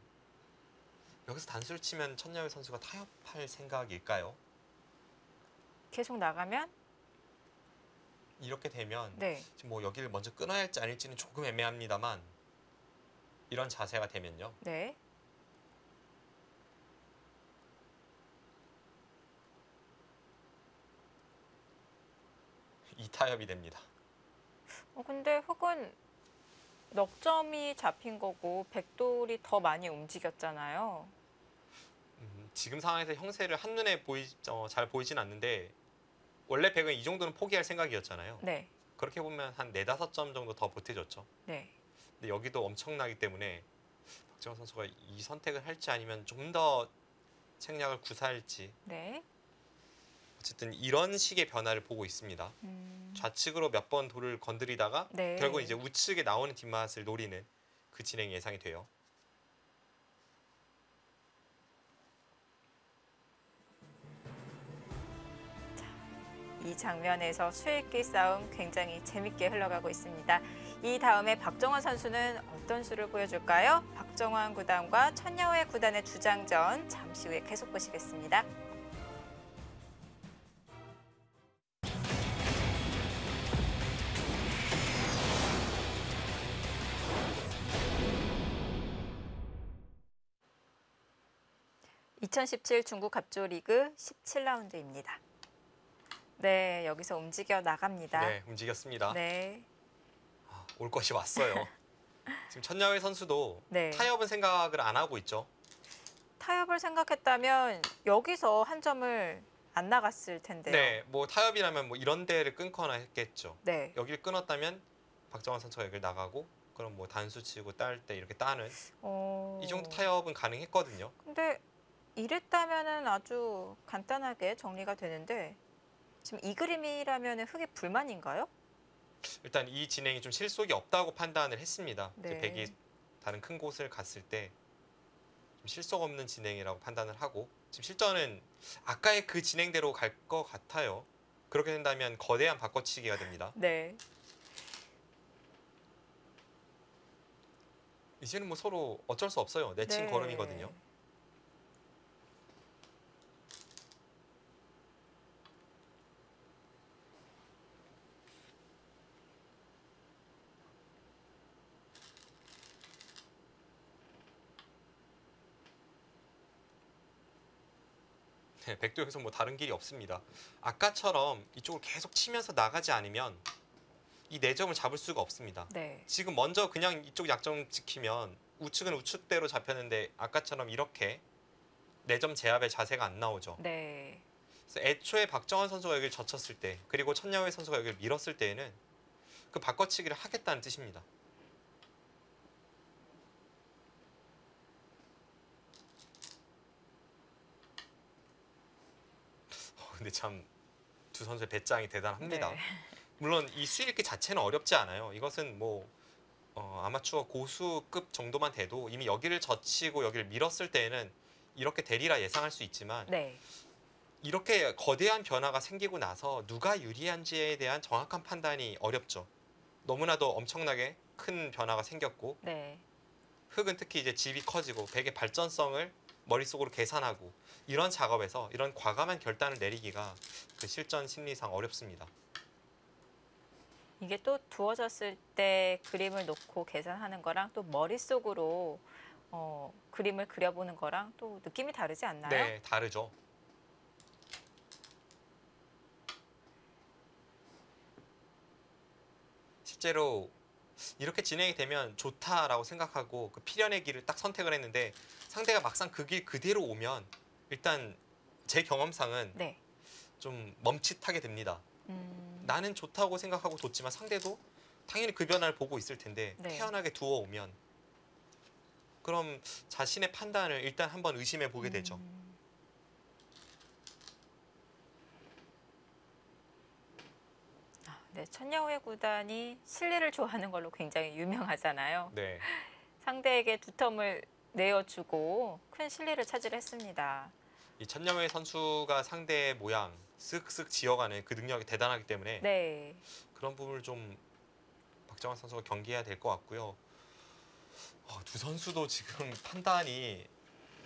여기서 단수를 치면 천여의 선수가 타협할 생각일까요? 계속 나가면 이렇게 되면 네. 지금 뭐 여기를 먼저 끊어야 할지 아닐지는 조금 애매합니다만 이런 자세가 되면요. 네. 이타협이 됩니다. 근데 흙은 넉점이 잡힌 거고 백돌이 더 많이 움직였잖아요. 지금 상황에서 형세를 한눈에 잘 보이진 않는데 원래 백은 이 정도는 포기할 생각이었잖아요. 네. 그렇게 보면 한 4~5점 정도 더 보태줬죠. 네. 근데 여기도 엄청나기 때문에 박정호 선수가 이 선택을 할지 아니면 좀 더 생략을 구사할지 네. 어쨌든 이런 식의 변화를 보고 있습니다. 좌측으로 몇 번 돌을 건드리다가 네. 결국 이제 우측에 나오는 뒷맛을 노리는 그 진행이 예상이 돼요. 이 장면에서 수익기 싸움 굉장히 재밌게 흘러가고 있습니다. 이 다음에 박정환 선수는 어떤 수를 보여줄까요? 박정환 구단과 천여회 구단의 주장전 잠시 후에 계속 보시겠습니다. (2017) 중국 갑조 리그 17라운드입니다. 네, 여기서 움직여 나갑니다. 네, 움직였습니다. 네. 올 것이 왔어요. 지금 천야회 선수도 네. 타협은 생각을 안 하고 있죠. 타협을 생각했다면 여기서 한 점을 안 나갔을 텐데요. 네, 뭐 타협이라면 뭐 이런 데를 끊거나 했겠죠. 네. 여기를 끊었다면 박정환 선수가 여기를 나가고 그럼 뭐 단수 치고 딸 때 이렇게 따는 이 정도 타협은 가능했거든요. 근데 이랬다면은 아주 간단하게 정리가 되는데 지금 이 그림이라면 흙의 불만인가요? 일단 이 진행이 좀 실속이 없다고 판단을 했습니다. 네. 이제 백이 다른 큰 곳을 갔을 때 좀 실속 없는 진행이라고 판단을 하고 지금 실전은 아까의 그 진행대로 갈 것 같아요. 그렇게 된다면 거대한 바꿔치기가 됩니다. 네. 이제는 뭐 서로 어쩔 수 없어요. 내친 네. 걸음이거든요. 네, 백도 여기서 뭐 다른 길이 없습니다. 아까처럼 이쪽을 계속 치면서 나가지 않으면 이 4점을 잡을 수가 없습니다. 네. 지금 먼저 그냥 이쪽 약점 지키면 우측은 우측대로 잡혔는데 아까처럼 이렇게 4점 제압의 자세가 안 나오죠. 네. 그래서 애초에 박정환 선수가 여기를 젖혔을 때 그리고 천야회 선수가 여기를 밀었을 때에는 그 바꿔치기를 하겠다는 뜻입니다. 근데 참 두 선수의 배짱이 대단합니다. 네. 물론 이 수익기 자체는 어렵지 않아요. 이것은 뭐 아마추어 고수급 정도만 돼도 이미 여기를 젖히고 여기를 밀었을 때에는 이렇게 되리라 예상할 수 있지만 네. 이렇게 거대한 변화가 생기고 나서 누가 유리한지에 대한 정확한 판단이 어렵죠. 너무나도 엄청나게 큰 변화가 생겼고 네. 흙은 특히 이제 집이 커지고 백의 발전성을 머릿속으로 계산하고 이런 작업에서 이런 과감한 결단을 내리기가 그 실전 심리상 어렵습니다. 이게 또 두어졌을 때 그림을 놓고 계산하는 거랑 또 머릿속으로 그림을 그려보는 거랑 또 느낌이 다르지 않나요? 네, 다르죠. 실제로 이렇게 진행이 되면 좋다라고 생각하고 그 필연의 길을 딱 선택을 했는데 상대가 막상 그 길 그대로 오면 일단 제 경험상은 네. 좀 멈칫하게 됩니다. 음, 나는 좋다고 생각하고 뒀지만 상대도 당연히 그 변화를 보고 있을 텐데 네. 태연하게 두어오면 그럼 자신의 판단을 일단 한번 의심해 보게 되죠. 네, 천여우의 구단이 실리를 좋아하는 걸로 굉장히 유명하잖아요. 네. 상대에게 두 텀을 내어주고 큰 실리를 차지했습니다. 이 천여의 선수가 상대의 모양 쓱쓱 지어가는 그 능력이 대단하기 때문에 네, 그런 부분을 좀 박정환 선수가 경계해야 될 것 같고요. 두 선수도 지금 판단이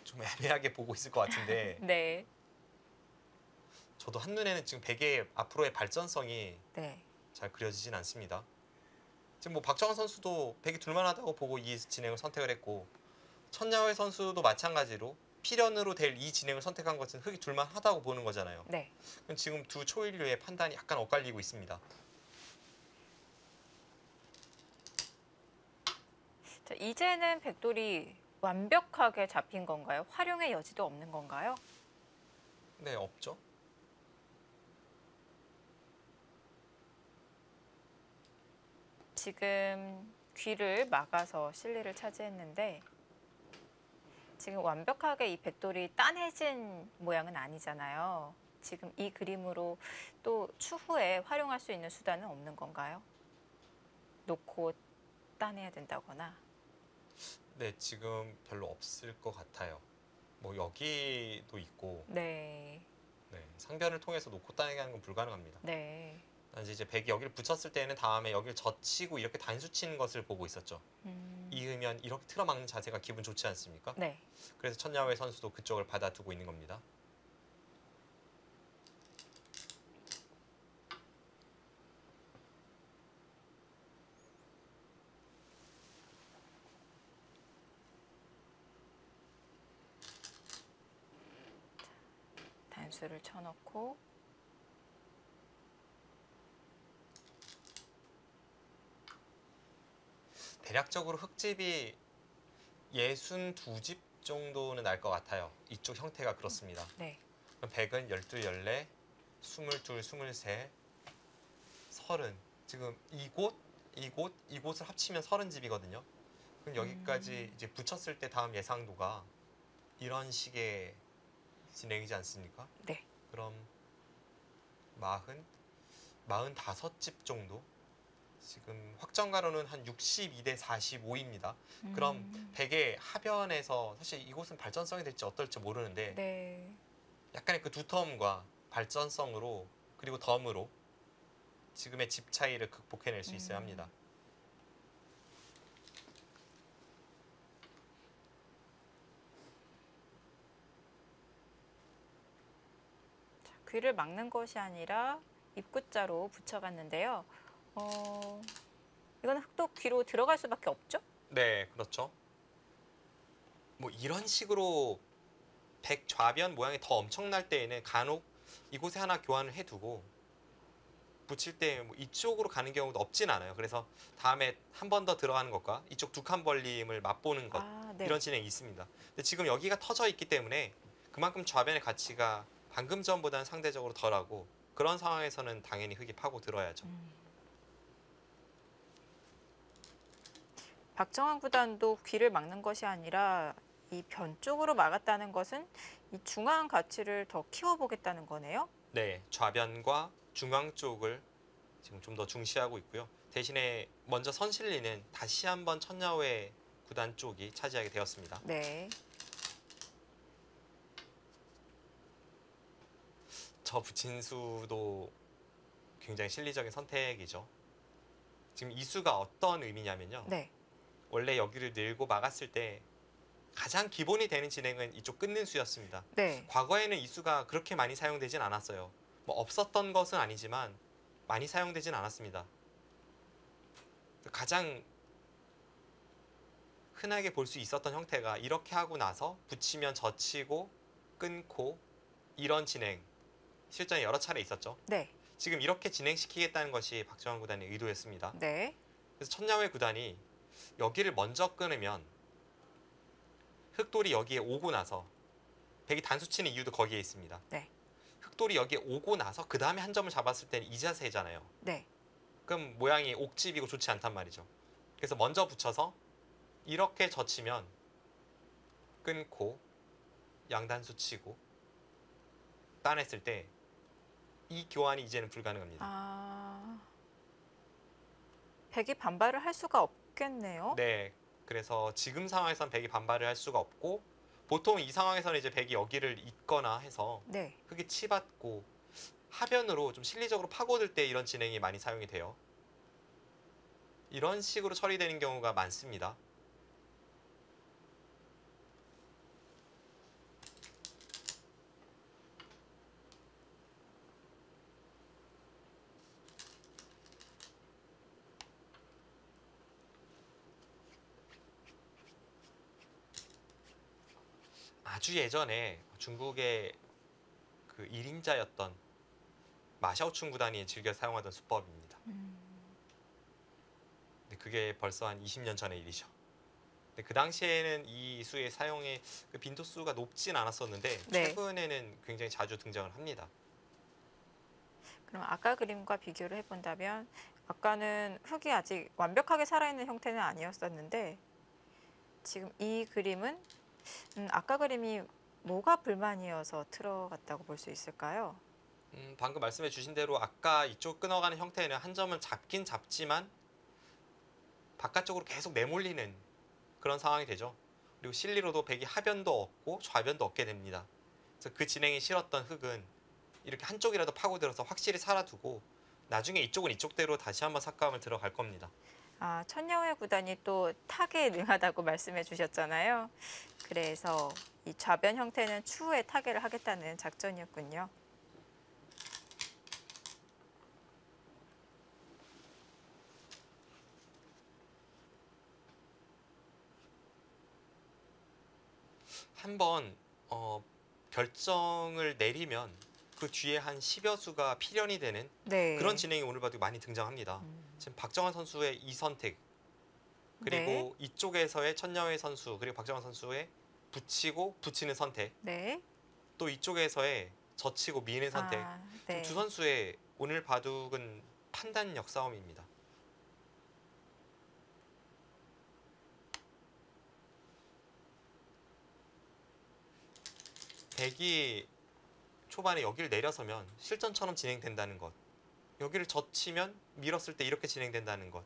좀 애매하게 보고 있을 것 같은데 네, 저도 한눈에는 지금 백의 앞으로의 발전성이 네, 잘 그려지진 않습니다. 지금 뭐 박정환 선수도 백이 둘만하다고 보고 이 진행을 선택을 했고 천야회 선수도 마찬가지로 필연으로 될 이 진행을 선택한 것은 흑이 둘만하다고 보는 거잖아요. 네. 그럼 지금 두 초일류의 판단이 약간 엇갈리고 있습니다. 자, 이제는 백돌이 완벽하게 잡힌 건가요? 활용의 여지도 없는 건가요? 네, 없죠. 지금 귀를 막아서 실리를 차지했는데 지금 완벽하게 이 백돌이 따내진 모양은 아니잖아요. 지금 이 그림으로 또 추후에 활용할 수 있는 수단은 없는 건가요? 놓고 따내야 된다거나. 네, 지금 별로 없을 것 같아요. 뭐 여기도 있고 네, 네, 상변을 통해서 놓고 따내게 하는 건 불가능합니다. 네. 단지 이제 백이 여기를 붙였을 때는 다음에 여기를 젖히고 이렇게 단수 치는 것을 보고 있었죠. 이으면 이렇게 틀어막는 자세가 기분 좋지 않습니까? 네. 그래서 천야회 선수도 그쪽을 받아두고 있는 겁니다. 단수를 쳐놓고 대략적으로 흙집이 62집 정도는 날 것 같아요. 이쪽 형태가 그렇습니다. 네. 그럼 100은 12, 14, 22, 23, 30. 지금 이곳을 합치면 30집이거든요. 그럼 여기까지 이제 붙였을 때 다음 예상도가 이런 식의 진행이지 않습니까? 네. 그럼 45집 정도? 지금 확정가로는 한 62대 45입니다. 그럼 100의 하변에서 사실 이곳은 발전성이 될지 어떨지 모르는데 네. 약간의 그 두 텀과 발전성으로 그리고 덤으로 지금의 집 차이를 극복해낼 수 있어야 합니다. 귀를 막는 것이 아니라 입구자로 붙여갔는데요. 이거는 흑도 귀로 들어갈 수밖에 없죠? 네, 그렇죠. 뭐 이런 식으로 백 좌변 모양이 더 엄청날 때에는 간혹 이곳에 하나 교환을 해두고 붙일 때 뭐 이쪽으로 가는 경우도 없진 않아요. 그래서 다음에 한 번 더 들어가는 것과 이쪽 두 칸 벌림을 맛보는 것 네. 이런 진행이 있습니다. 근데 지금 여기가 터져 있기 때문에 그만큼 좌변의 가치가 방금 전보다는 상대적으로 덜하고 그런 상황에서는 당연히 흙이 파고 들어야죠. 박정환 구단도 귀를 막는 것이 아니라 이 변 쪽으로 막았다는 것은 이 중앙 가치를 더 키워보겠다는 거네요. 네, 좌변과 중앙 쪽을 지금 좀 더 중시하고 있고요. 대신에 먼저 선실리는 다시 한번 천야회 구단 쪽이 차지하게 되었습니다. 네. 저 부친수도 굉장히 실리적인 선택이죠. 지금 이 수가 어떤 의미냐면요. 네. 원래 여기를 늘고 막았을 때 가장 기본이 되는 진행은 이쪽 끊는 수였습니다. 네. 과거에는 이 수가 그렇게 많이 사용되진 않았어요. 뭐 없었던 것은 아니지만 많이 사용되진 않았습니다. 가장 흔하게 볼 수 있었던 형태가 이렇게 하고 나서 붙이면 젖히고 끊고 이런 진행 실전에 여러 차례 있었죠. 네. 지금 이렇게 진행시키겠다는 것이 박정환 구단의 의도였습니다. 네. 그래서 천야회 구단이 여기를 먼저 끊으면 흑돌이 여기에 오고 나서 백이 단수 치는 이유도 거기에 있습니다. 네. 흑돌이 여기에 오고 나서 그 다음에 한 점을 잡았을 때는 이 자세잖아요. 네. 그럼 모양이 옥집이고 좋지 않단 말이죠. 그래서 먼저 붙여서 이렇게 젖히면 끊고 양단수 치고 따냈을 때 이 교환이 이제는 불가능합니다. 아, 백이 반발을 할 수가 없겠네요. 네. 그래서 지금 상황에선 백이 반발을 할 수가 없고 보통 이 상황에서는 이제 백이 여기를 잇거나 해서 네. 흙이 치받고 하변으로 좀 실리적으로 파고들 때 이런 진행이 많이 사용이 돼요. 이런 식으로 처리되는 경우가 많습니다. 아주 예전에 중국의 그 1인자였던 마샤오춘 구단이 즐겨 사용하던 수법입니다. 근데 그게 벌써 한 20년 전의 일이죠. 근데 그 당시에는 이 수의 사용의 그 빈도수가 높진 않았었는데 네. 최근에는 굉장히 자주 등장을 합니다. 그럼 아까 그림과 비교를 해본다면 아까는 흙이 아직 완벽하게 살아있는 형태는 아니었었는데 지금 이 그림은 아까 그림이 뭐가 불만이어서 틀어갔다고 볼 수 있을까요? 방금 말씀해 주신 대로 아까 이쪽 끊어가는 형태는 한 점은 잡긴 잡지만 바깥쪽으로 계속 내몰리는 그런 상황이 되죠. 그리고 실리로도 백이 하변도 얻고 좌변도 얻게 됩니다. 그래서 그 진행이 싫었던 흙은 이렇게 한쪽이라도 파고들어서 확실히 살아두고 나중에 이쪽은 이쪽대로 다시 한번 삭감을 들어갈 겁니다. 아, 천여회 구단이 또 타겟에 능하다고 말씀해 주셨잖아요. 그래서 이 좌변 형태는 추후에 타겟을 하겠다는 작전이었군요. 한번 결정을 내리면 그 뒤에 한 10여 수가 필연이 되는 네. 그런 진행이 오늘 봐도 많이 등장합니다. 지금 박정환 선수의 이 선택 그리고 네. 이쪽에서의 천여회 선수 그리고 박정환 선수의 붙이고 붙이는 선택 네. 또 이쪽에서의 젖히고 미는 선택 아, 네. 두 선수의 오늘 바둑은 판단력 싸움입니다. 백이 초반에 여기를 내려서면 실전처럼 진행된다는 것 여기를 젖히면 밀었을 때 이렇게 진행된다는 것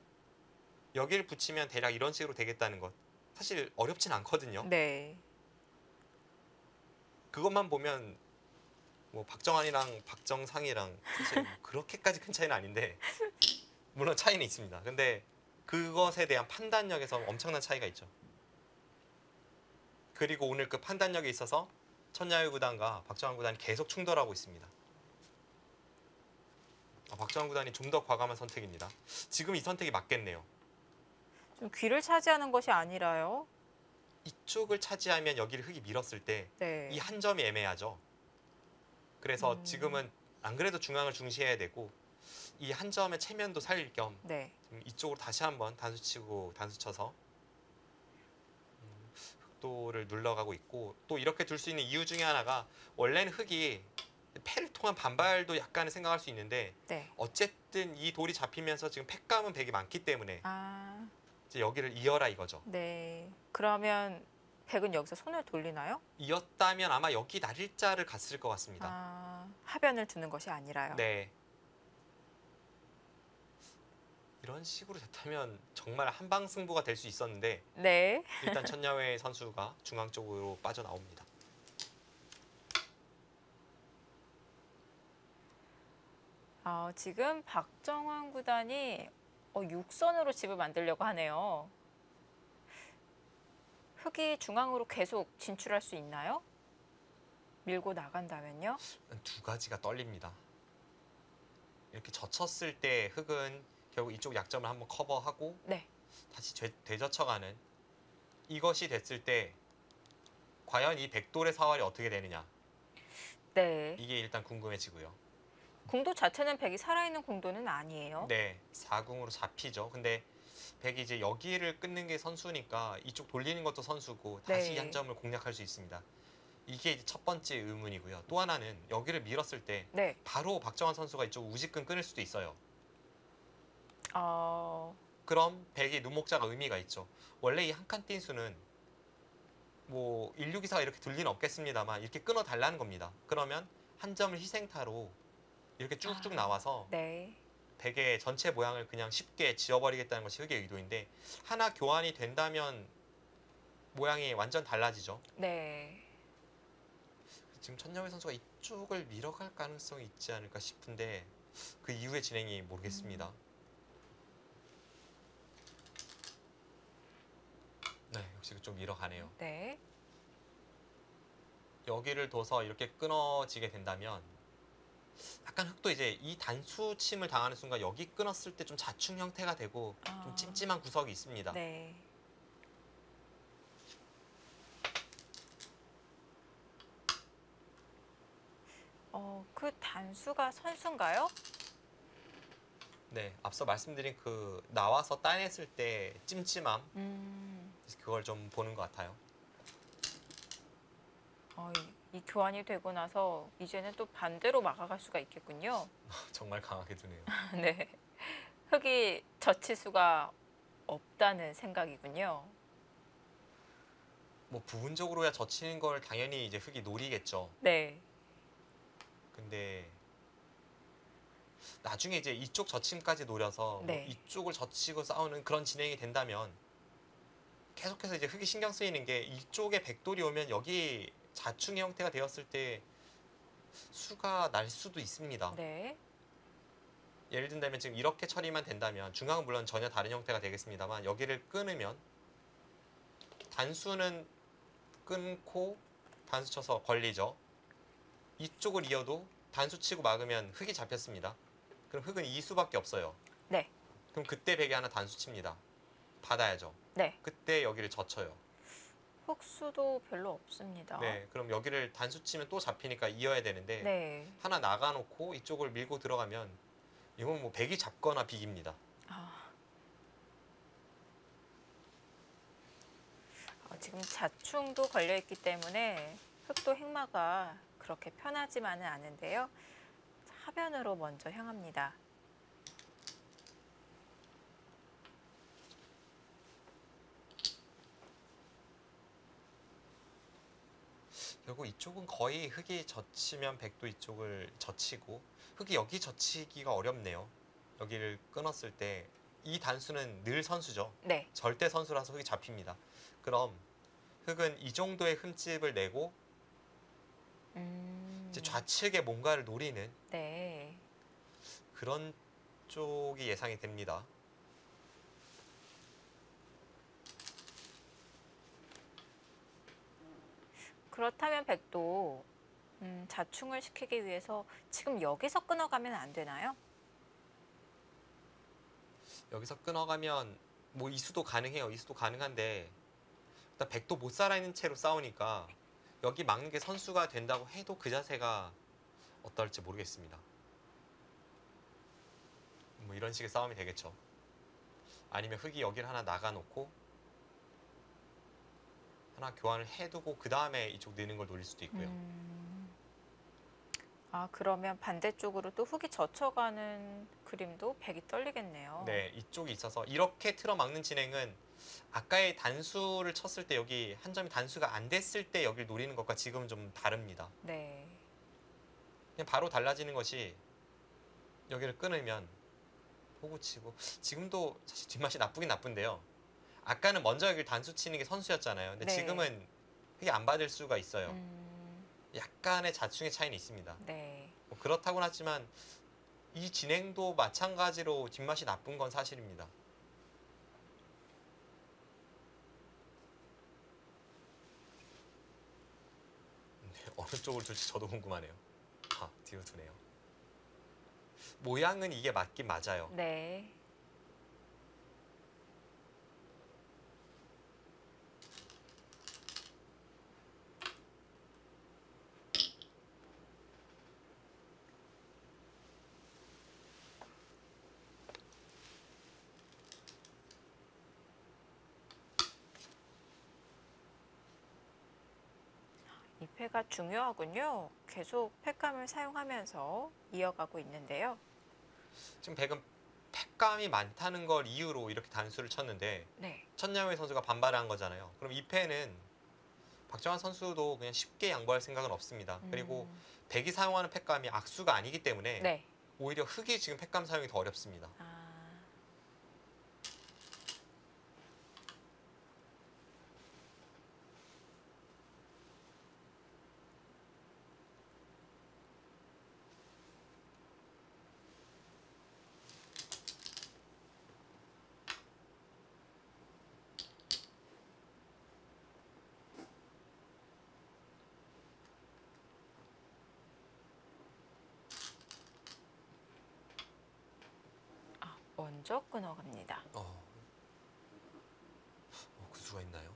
여기를 붙이면 대략 이런 식으로 되겠다는 것 사실 어렵진 않거든요. 네. 그것만 보면 뭐 박정환이랑 박정상이랑 사실 그렇게까지 큰 차이는 아닌데 물론 차이는 있습니다. 근데 그것에 대한 판단력에서 엄청난 차이가 있죠. 그리고 오늘 그 판단력에 있어서 천야유 구단과 박정환 구단이 계속 충돌하고 있습니다. 박정환 구단이 좀 더 과감한 선택입니다. 지금 이 선택이 맞겠네요. 좀 귀를 차지하는 것이 아니라요. 이쪽을 차지하면 여기를 흙이 밀었을 때 네. 이 한 점이 애매하죠. 그래서 지금은 안 그래도 중앙을 중시해야 되고 이 한 점의 체면도 살릴 겸 네. 이쪽으로 다시 한번 단수 치고 단수 쳐서 흑도를 눌러가고 있고 또 이렇게 둘 수 있는 이유 중에 하나가 원래는 흙이 패를 통한 반발도 약간은 생각할 수 있는데 네. 어쨌든 이 돌이 잡히면서 지금 팩감은 백이 많기 때문에 아, 이제 여기를 이어라 이거죠. 네. 그러면 백은 여기서 손을 돌리나요? 이었다면 아마 여기 날일자를 갔을 것 같습니다. 아, 하변을 두는 것이 아니라요. 네. 이런 식으로 됐다면 정말 한방 승부가 될 수 있었는데 네. 일단 천야회 선수가 중앙 쪽으로 빠져나옵니다. 지금 박정환 구단이 6선으로 집을 만들려고 하네요. 흙이 중앙으로 계속 진출할 수 있나요? 밀고 나간다면요? 두 가지가 떨립니다. 이렇게 젖혔을 때 흙은 결국 이쪽 약점을 한번 커버하고 네. 다시 되젖혀가는 이것이 됐을 때 과연 이 백돌의 사활이 어떻게 되느냐 네. 이게 일단 궁금해지고요. 궁도 자체는 백이 살아있는 궁도는 아니에요. 네, 4궁으로 잡히죠. 근데 백이 이제 여기를 끊는 게 선수니까 이쪽 돌리는 것도 선수고 다시 네. 한 점을 공략할 수 있습니다. 이게 이제 첫 번째 의문이고요. 또 하나는 여기를 밀었을 때 네. 바로 박정환 선수가 이쪽 우직근 끊을 수도 있어요. 어, 그럼 백이 눈목자가 의미가 있죠. 원래 이 한 칸 띵수는 뭐 인류기사가 이렇게 둘 리는 없겠습니다만 이렇게 끊어달라는 겁니다. 그러면 한 점을 희생타로 이렇게 쭉쭉 나와서 네. 백의 전체 모양을 그냥 쉽게 지워버리겠다는 것이 흑의 의도인데 하나 교환이 된다면 모양이 완전 달라지죠. 네. 지금 천여회 선수가 이쪽을 밀어갈 가능성이 있지 않을까 싶은데 그 이후의 진행이 모르겠습니다. 네, 역시 그쪽 밀어가네요. 네. 여기를 둬서 이렇게 끊어지게 된다면 약간 흑도 이제 이 단수침을 당하는 순간 여기 끊었을 때 좀 자충 형태가 되고 좀 아. 찜찜한 구석이 있습니다. 네. 그 단수가 선수인가요? 네, 앞서 말씀드린 그 나와서 따냈을 때 찜찜함 음. 그걸 좀 보는 것 같아요. 이 교환이 되고 나서 이제는 또 반대로 막아갈 수가 있겠군요. 정말 강하게 두네요. 네. 흑이 젖힐 수가 없다는 생각이군요. 뭐 부분적으로야 젖히는 걸 당연히 이제 흑이 노리겠죠. 네. 근데 나중에 이제 이쪽 젖힘까지 노려서 네. 뭐 이쪽을 젖히고 싸우는 그런 진행이 된다면 계속해서 이제 흑이 신경 쓰이는 게 이쪽에 백돌이 오면 여기 자충의 형태가 되었을 때 수가 날 수도 있습니다. 네. 예를 든다면 지금 이렇게 처리만 된다면 중앙은 물론 전혀 다른 형태가 되겠습니다만 여기를 끊으면 단수는 끊고 단수 쳐서 걸리죠. 이쪽을 이어도 단수 치고 막으면 흑이 잡혔습니다. 그럼 흑은 이 수밖에 없어요. 네. 그럼 그때 백이 하나 단수 칩니다. 받아야죠. 네. 그때 여기를 젖혀요. 흑수도 별로 없습니다. 네, 그럼 여기를 단수 치면 또 잡히니까 이어야 되는데 네. 하나 나가놓고 이쪽을 밀고 들어가면 이건 뭐 백이 잡거나 비깁니다. 지금 자충도 걸려 있기 때문에 흑도 행마가 그렇게 편하지만은 않은데요. 하변으로 먼저 향합니다. 결국 이쪽은 거의 흑이 젖히면 백도 이쪽을 젖히고 흑이 여기 젖히기가 어렵네요. 여기를 끊었을 때 이 단수는 늘 선수죠. 네. 절대 선수라서 흑이 잡힙니다. 그럼 흑은 이 정도의 흠집을 내고 이제 좌측에 뭔가를 노리는 네. 그런 쪽이 예상이 됩니다. 그렇다면 백도 자충을 시키기 위해서 지금 여기서 끊어가면 안 되나요? 여기서 끊어가면 뭐 이수도 가능해요. 이수도 가능한데 일단 백도 못 살아있는 채로 싸우니까 여기 막는 게 선수가 된다고 해도 그 자세가 어떨지 모르겠습니다. 뭐 이런 식의 싸움이 되겠죠. 아니면 흑이 여기를 하나 나가놓고 하나 교환을 해두고 그 다음에 이쪽 느는 걸 노릴 수도 있고요. 그러면 반대쪽으로 또 흑이 젖혀가는 그림도 백이 떨리겠네요. 네, 이쪽이 있어서 이렇게 틀어막는 진행은 아까의 단수를 쳤을 때 여기 한 점이 단수가 안 됐을 때 여기를 노리는 것과 지금은 좀 다릅니다. 네. 그냥 바로 달라지는 것이 여기를 끊으면 호구 치고 지금도 사실 뒷맛이 나쁘긴 나쁜데요. 아까는 먼저 여기를 단수 치는 게 선수였잖아요. 근데 네. 지금은 흑이 안 받을 수가 있어요. 음, 약간의 자충의 차이는 있습니다. 네. 뭐 그렇다고는 하지만 이 진행도 마찬가지로 뒷맛이 나쁜 건 사실입니다. 어느 쪽을 둘지 저도 궁금하네요. 뒤로 두네요. 모양은 이게 맞긴 맞아요. 네. 이 패가 중요하군요. 계속 팩감을 사용하면서 이어가고 있는데요. 지금 백은 팩감이 많다는 걸 이유로 이렇게 단수를 쳤는데 네. 천야의 선수가 반발을 한 거잖아요. 그럼 이 패는 박정환 선수도 그냥 쉽게 양보할 생각은 없습니다. 그리고 백이 사용하는 팩감이 악수가 아니기 때문에 네. 오히려 흙이 지금 팩감 사용이 더 어렵습니다. 아, 먼저 끊어갑니다. 그 수가 있나요?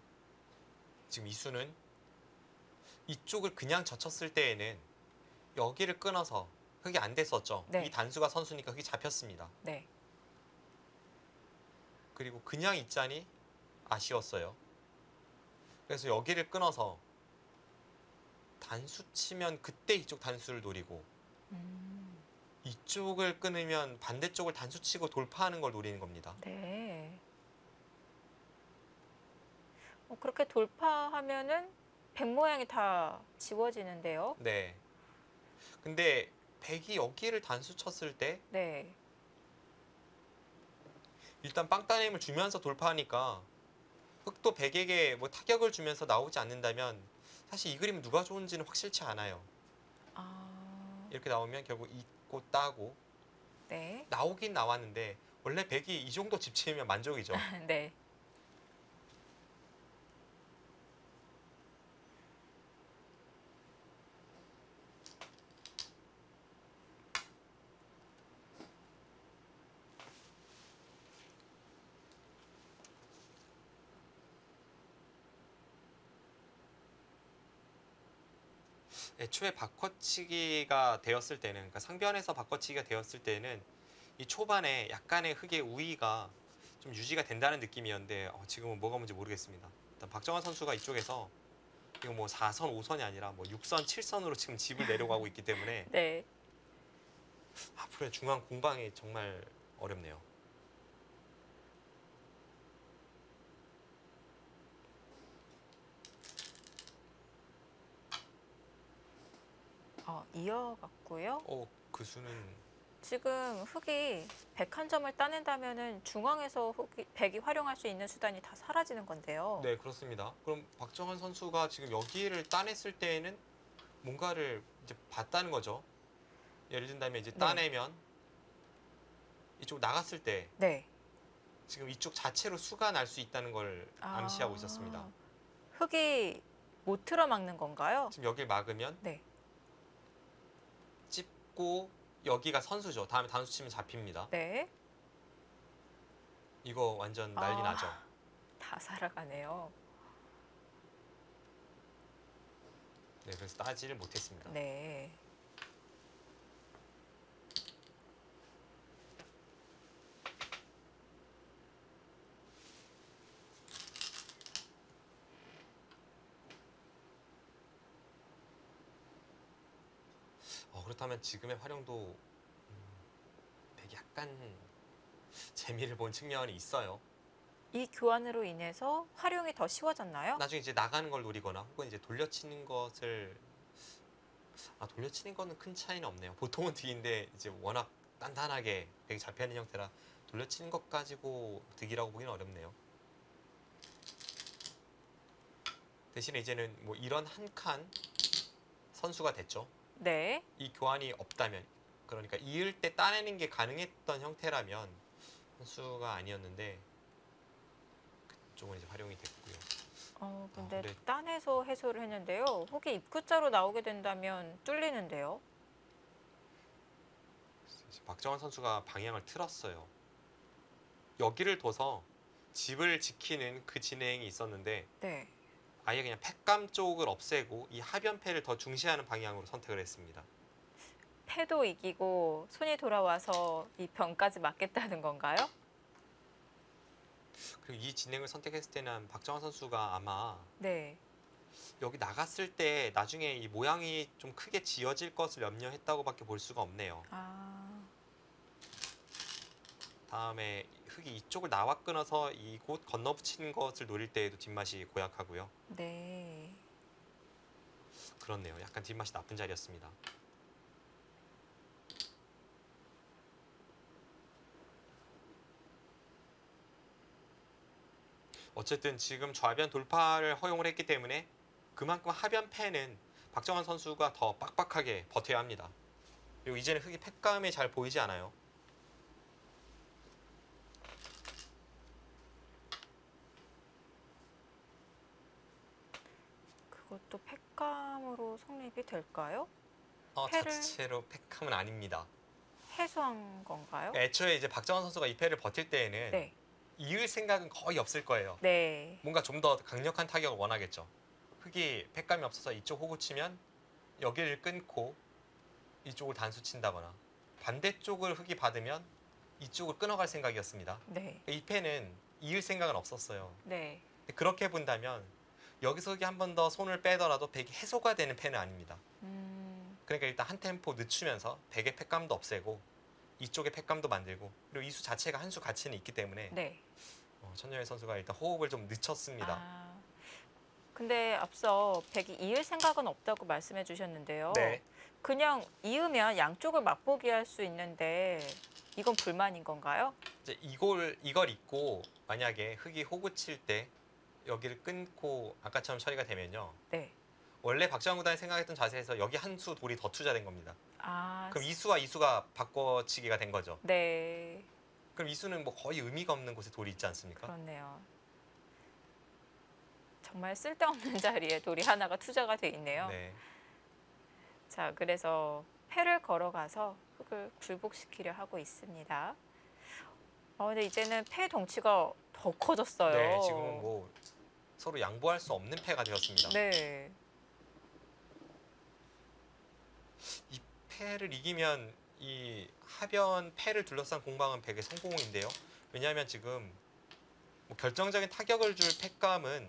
지금 이 수는 이쪽을 그냥 젖혔을 때에는 여기를 끊어서 흙이 안 됐었죠. 네. 이 단수가 선수니까 흙이 잡혔습니다. 네. 그리고 그냥 있자니 아쉬웠어요. 그래서 여기를 끊어서 단수 치면 그때 이쪽 단수를 노리고 이쪽을 끊으면 반대쪽을 단수 치고 돌파하는 걸 노리는 겁니다. 네. 그렇게 돌파하면은 백 모양이 다 지워지는데요. 네. 근데 백이 여기를 단수 쳤을 때 네. 일단 빵 따냄을 주면서 돌파하니까 흑도 백에게 뭐 타격을 주면서 나오지 않는다면 사실 이 그림은 누가 좋은지는 확실치 않아요. 아, 이렇게 나오면 결국 잊고 따고 네. 나오긴 나왔는데 원래 백이 이 정도 집치면 만족이죠. 네. 애초에 바꿔치기가 되었을 때는 그러니까 상변에서 바꿔치기가 되었을 때는 이 초반에 약간의 흙의 우위가 좀 유지가 된다는 느낌이었는데 지금은 뭐가 뭔지 모르겠습니다. 일단 박정환 선수가 이쪽에서 이거 뭐 4선, 5선이 아니라 뭐 6선, 7선으로 지금 집을 내려가고 있기 때문에 네. 앞으로의 중앙 공방이 정말 어렵네요. 이어갔고요. 그 수는 지금 흙이 101점을 따낸다면은 중앙에서 백이 활용할 수 있는 수단이 다 사라지는 건데요. 네, 그렇습니다. 그럼 박정환 선수가 지금 여기를 따냈을 때에는 뭔가를 이제 봤다는 거죠. 예를 든다면 이제 네. 따내면 이쪽 나갔을 때 네. 지금 이쪽 자체로 수가 날 수 있다는 걸 암시하고 있었습니다. 흙이 못 틀어막는 건가요? 지금 여길 막으면 네. 찝고 여기가 선수죠. 다음에 단수 치면 잡힙니다. 네. 이거 완전 난리 나죠. 다 살아가네요. 네, 그래서 따지를 못했습니다. 네. 그렇다면 지금의 활용도 되게 약간 재미를 본 측면이 있어요. 이 교환으로 인해서 활용이 더 쉬워졌나요? 나중에 이제 나가는 걸 노리거나 혹은 이제 돌려치는 것을 돌려치는 거는 큰 차이는 없네요. 보통은 득인데 이제 워낙 단단하게 백이 잡혀 있는 형태라 돌려치는 것 가지고 득이라고 보기는 어렵네요. 대신에 이제는 뭐 이런 한 칸 선수가 됐죠. 네. 이 교환이 없다면 그러니까 이을 때 따내는 게 가능했던 형태라면 선수가 아니었는데 그쪽은 이제 활용이 됐고요. 근데 네. 딴에서 해소를 했는데요. 흙이 입구자로 나오게 된다면 뚫리는데요. 박정환 선수가 방향을 틀었어요. 여기를 둬서 집을 지키는 그 진행이 있었는데 네. 아예 그냥 팩감 쪽을 없애고 이 하변패를 더 중시하는 방향으로 선택을 했습니다. 패도 이기고 손이 돌아와서 이 병까지 맞겠다는 건가요? 그리고 이 진행을 선택했을 때는 박정환 선수가 아마 네. 여기 나갔을 때 나중에 이 모양이 좀 크게 지어질 것을 염려했다고밖에 볼 수가 없네요. 다음에 흙이 이쪽을 나와 끊어서 이곳 건너붙이는 것을 노릴 때에도 뒷맛이 고약하고요. 네. 그렇네요. 약간 뒷맛이 나쁜 자리였습니다. 어쨌든 지금 좌변 돌파를 허용을 했기 때문에 그만큼 하변 패는 박정환 선수가 더 빡빡하게 버텨야 합니다. 그리고 이제는 흙이 팩감이 잘 보이지 않아요. 그것도 팩감으로 성립이 될까요? 패를 자체로 팩감은 아닙니다. 해소한 건가요? 애초에 이제 박정환 선수가 이 패를 버틸 때에는 네. 이을 생각은 거의 없을 거예요. 네. 뭔가 좀 더 강력한 타격을 원하겠죠. 흙이 팩감이 없어서 이쪽 호구 치면 여기를 끊고 이쪽을 단수 친다거나 반대쪽을 흙이 받으면 이쪽을 끊어갈 생각이었습니다. 네. 이 패는 이을 생각은 없었어요. 네. 그렇게 본다면 여기서 흙이 한 번 더 손을 빼더라도 백이 해소가 되는 패는 아닙니다. 그러니까 일단 한 템포 늦추면서 백의 팩감도 없애고 이쪽의 팩감도 만들고 그리고 이수 자체가 한 수 가치는 있기 때문에 네. 천여일 선수가 일단 호흡을 좀 늦췄습니다. 아, 근데 앞서 백이 이을 생각은 없다고 말씀해 주셨는데요. 네. 그냥 이으면 양쪽을 맛보기 할 수 있는데 이건 불만인 건가요? 이제 이걸 잊고 만약에 흙이 호구 칠 때 여기를 끊고 아까처럼 처리가 되면요. 네. 원래 박정환 구단이 생각했던 자세에서 여기 한 수 돌이 더 투자된 겁니다. 아, 그럼 이수와 이수가 바꿔치기가 된 거죠. 네. 그럼 이수는 뭐 거의 의미가 없는 곳에 돌이 있지 않습니까? 그렇네요. 정말 쓸데없는 자리에 돌이 하나가 투자가 돼 있네요. 네. 자, 그래서 패를 걸어가서 흙을 굴복시키려 하고 있습니다. 근데 이제는 패 덩치가 더 커졌어요. 네, 지금은 뭐 서로 양보할 수 없는 패가 되었습니다. 네. 이 패를 이기면 이 하변 패를 둘러싼 공방은 100의 성공인데요. 왜냐하면 지금 뭐 결정적인 타격을 줄 패감은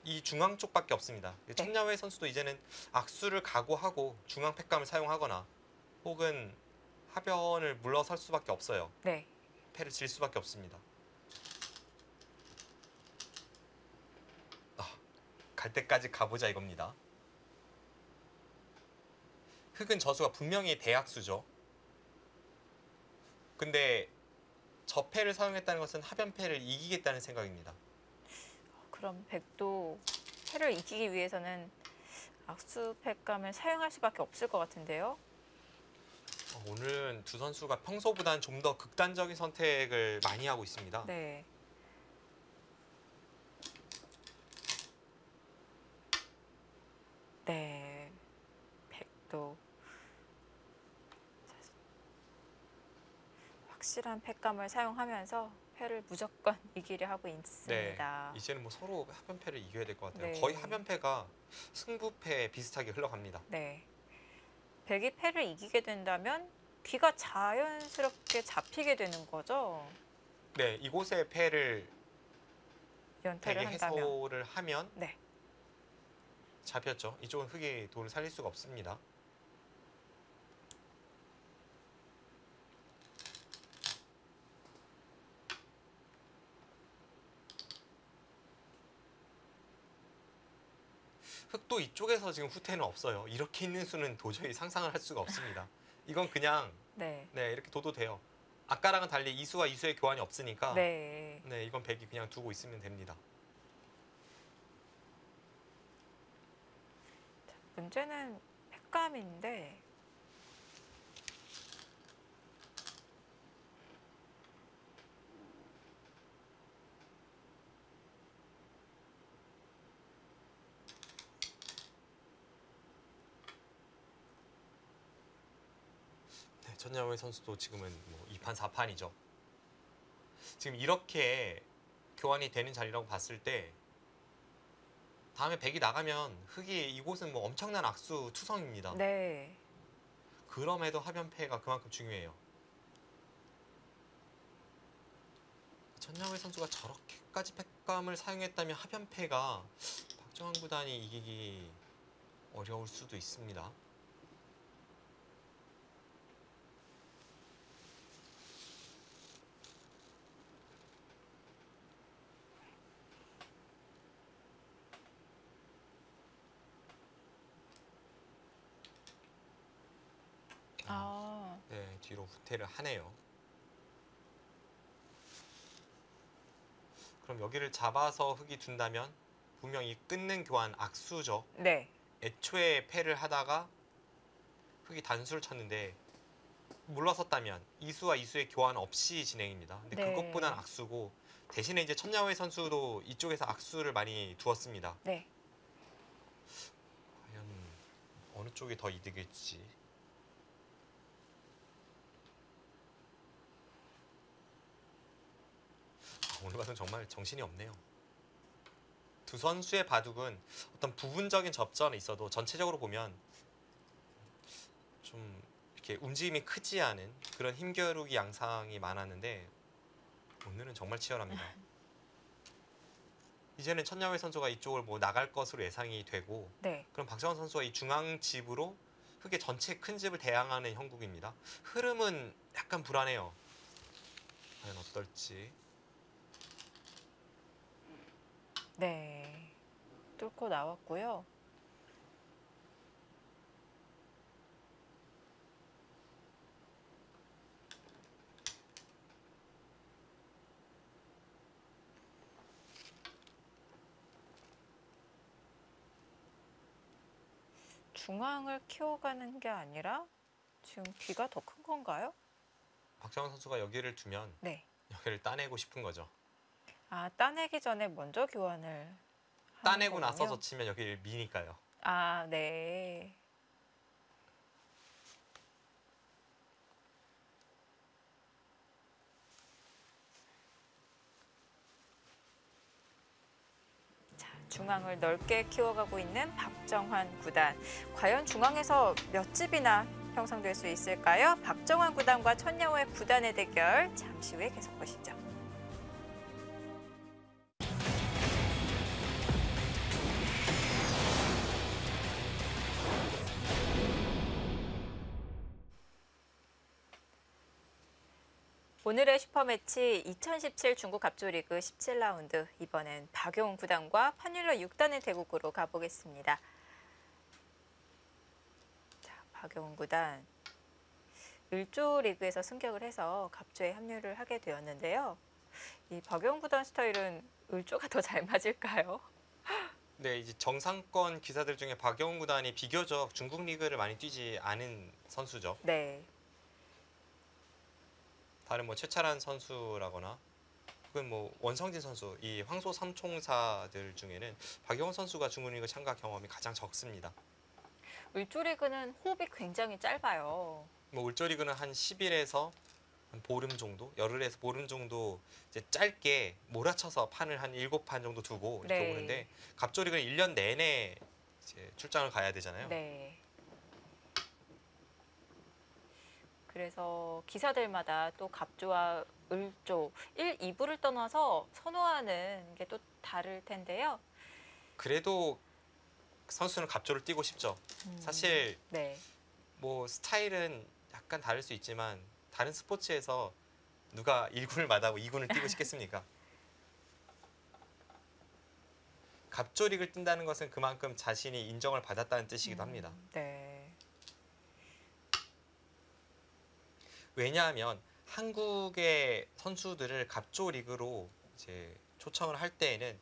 이 중앙 쪽밖에 없습니다. 네. 천야회 선수도 이제는 악수를 각오하고 중앙 패감을 사용하거나 혹은 하변을 물러설 수밖에 없어요. 네. 패를 질 수밖에 없습니다. 갈 때까지 가보자 이겁니다. 흙은 저수가 분명히 대악수죠. 근데 저 패를 사용했다는 것은 하변 패를 이기겠다는 생각입니다. 그럼 백도 패를 이기기 위해서는 악수 패감을 사용할 수밖에 없을 것 같은데요. 오늘은 두 선수가 평소보다는 좀 더 극단적인 선택을 많이 하고 있습니다. 네. 네. 백도 확실한 패감을 사용하면서 패를 무조건 이기려 하고 있습니다. 네, 이제는 뭐 서로 하변패를 이겨야 될 것 같아요. 네. 거의 하변패가 승부패 비슷하게 흘러갑니다. 네. 백이 패를 이기게 된다면 귀가 자연스럽게 잡히게 되는 거죠. 네, 이곳에 패를 연패를 백이 한다면. 해소를 하면 네. 잡혔죠. 이쪽은 흙이 돌을 살릴 수가 없습니다. 흙도 이쪽에서 지금 후퇴는 없어요. 이렇게 있는 수는 도저히 상상을 할 수가 없습니다. 이건 그냥 네. 이렇게 둬도 돼요. 아까랑은 달리 이수와 이수의 교환이 없으니까 네. 이건 백이 그냥 두고 있으면 됩니다. 문제는 패감인데 네, 천야의 선수도 지금은 뭐 2판 4판이죠. 지금 이렇게 교환이 되는 자리라고 봤을 때 다음에 백이 나가면 흙이 이곳은 뭐 엄청난 악수 투성입니다. 네. 그럼에도 하변패가 그만큼 중요해요. 천야의 선수가 저렇게까지 패감을 사용했다면 하변패가 박정환 구단이 이기기 어려울 수도 있습니다. 네, 뒤로 후퇴를 하네요. 그럼 여기를 잡아서 흑이 둔다면 분명히 끊는 교환 악수죠. 네. 애초에 패를 하다가 흑이 단수를 쳤는데 물러섰다면 이수와 이수의 교환 없이 진행입니다. 근데 네. 그것보단 악수고 대신에 이제 천야오의 선수도 이쪽에서 악수를 많이 두었습니다. 네. 과연 어느 쪽이 더 이득일지. 오늘 바둑 정말 정신이 없네요. 두 선수의 바둑은 어떤 부분적인 접전에 있어도 전체적으로 보면 좀 이렇게 움직임이 크지 않은 그런 힘겨루기 양상이 많았는데 오늘은 정말 치열합니다. 이제는 천야오의 선수가 이쪽을 뭐 나갈 것으로 예상이 되고 네. 그럼 박정원 선수가 이 중앙 집으로 흑의 전체 큰 집을 대항하는 형국입니다. 흐름은 약간 불안해요. 과연 어떨지. 네. 뚫고 나왔고요. 중앙을 키워가는 게 아니라 지금 귀가 더 큰 건가요? 박정원 선수가 여기를 두면 네. 여기를 따내고 싶은 거죠. 아, 따내기 전에 먼저 교환을 하는 따내고 거군요. 나서서 치면 여기를 미니까요. 아, 네. 자, 중앙을 넓게 키워가고 있는 박정환 구단. 과연 중앙에서 몇 집이나 형성될 수 있을까요? 박정환 구단과 천야오의 구단의 대결 잠시 후에 계속 보시죠. 오늘의 슈퍼매치 2017 중국 갑조리그 17라운드. 이번엔 박용훈 구단과 판율러 6단의 대국으로 가보겠습니다. 자, 박용훈 구단. 을조 리그에서 승격을 해서 갑조에 합류를 하게 되었는데요. 이 박용훈 구단 스타일은 을조가 더 잘 맞을까요? 네, 이제 정상권 기사들 중에 박영훈 구단이 비교적 중국 리그를 많이 뛰지 않은 선수죠. 네. 다른 뭐 최철한 선수라거나 혹은 뭐 원성진 선수, 이 황소 삼총사들 중에는 박영훈 선수가 중국 리그 참가 경험이 가장 적습니다. 을조 리그는 호흡이 굉장히 짧아요. 뭐 울조 리그는 한 10일에서 한 보름 정도, 열흘에서 보름 정도 이제 짧게 몰아쳐서 판을 한 7판 정도 두고 이렇게 네. 오는데 갑조 리그는 1년 내내 이제 출장을 가야 되잖아요. 네. 그래서 기사들마다 또 갑조와 을조 1, 2부를 떠나서 선호하는 게 또 다를 텐데요. 그래도 선수는 갑조를 뛰고 싶죠. 사실 네. 뭐 스타일은 약간 다를 수 있지만 다른 스포츠에서 누가 1군을 마다하고 2군을 뛰고 싶겠습니까? 갑조 리그를 뛴다는 것은 그만큼 자신이 인정을 받았다는 뜻이기도 합니다. 네. 왜냐하면 한국의 선수들을 갑조 리그로 이제 초청을 할 때에는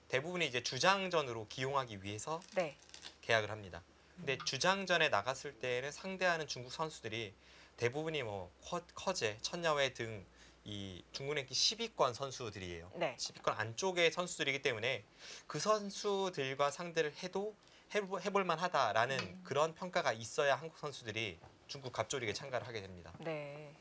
대부분이 이제 주장전으로 기용하기 위해서 네. 계약을 합니다. 근데 주장전에 나갔을 때에는 상대하는 중국 선수들이 대부분이 뭐 커제, 천야오의 등 이 중국 랭킹 10위권 선수들이에요. 네. 10위권 안쪽의 선수들이기 때문에 그 선수들과 상대를 해도 해볼 만하다라는 그런 평가가 있어야 한국 선수들이 중국 갑조 리그에 참가를 하게 됩니다. 네.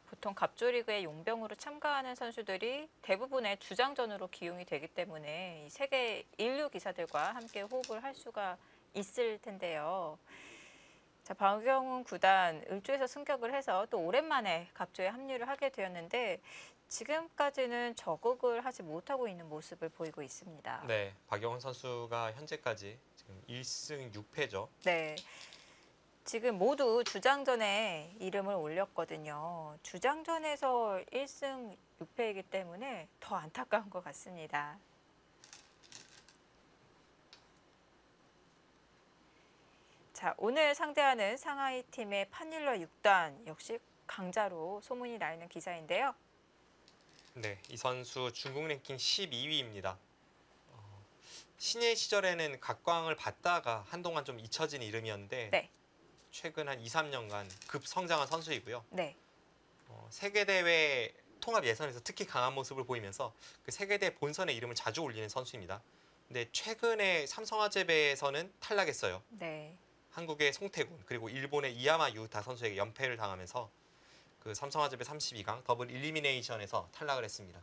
보통 갑조 리그에 용병으로 참가하는 선수들이 대부분의 주장전으로 기용이 되기 때문에 이 세계 인류 기사들과 함께 호흡을 할 수가 있을 텐데요. 자, 박영훈 구단 을조에서 승격을 해서 또 오랜만에 갑조에 합류를 하게 되었는데 지금까지는 적응을 하지 못하고 있는 모습을 보이고 있습니다. 네, 박영훈 선수가 현재까지 지금 1승 6패죠. 네. 지금 모두 주장전에 이름을 올렸거든요. 주장전에서 1승 6패이기 때문에 더 안타까운 것 같습니다. 자, 오늘 상대하는 상하이 팀의 판율러 6단 역시 강자로 소문이 나 있는 기사인데요. 네, 이 선수 중국 랭킹 12위입니다. 신예 시절에는 각광을 받다가 한동안 좀 잊혀진 이름이었는데 네. 최근 한 2, 3년간 급성장한 선수이고요. 네. 세계대회 통합 예선에서 특히 강한 모습을 보이면서 그 세계대 본선에 이름을 자주 올리는 선수입니다. 근데 최근에 삼성화재배에서는 탈락했어요. 네. 한국의 송태군 그리고 일본의 이야마 유타 선수에게 연패를 당하면서 그 삼성화재배 32강 더블 일리미네이션에서 탈락을 했습니다.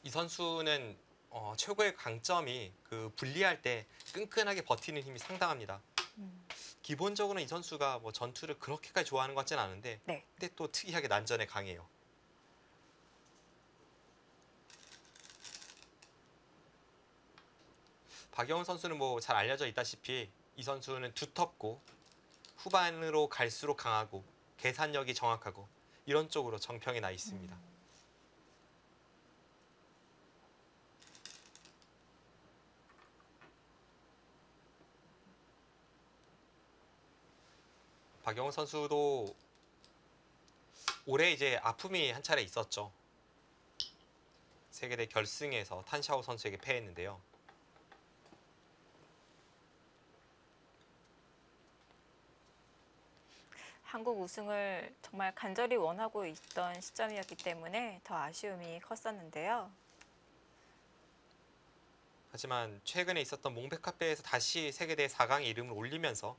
이 선수는 최고의 강점이 그 분리할 때 끈끈하게 버티는 힘이 상당합니다. 음. 기본적으로는 이 선수가 뭐 전투를 그렇게까지 좋아하는 것 같지는 않은데 네. 근데 또 특이하게 난전에 강해요. 박영훈 선수는 뭐 잘 알려져 있다시피 이 선수는 두텁고 후반으로 갈수록 강하고 계산력이 정확하고 이런 쪽으로 정평이 나 있습니다. 박영훈 선수도 올해 이제 아픔이 한 차례 있었죠. 세계대 결승에서 탄샤오 선수에게 패했는데요. 한국 우승을 정말 간절히 원하고 있던 시점이었기 때문에 더 아쉬움이 컸었는데요. 하지만 최근에 있었던 몽백카페에서 다시 세계대 4강에 이름을 올리면서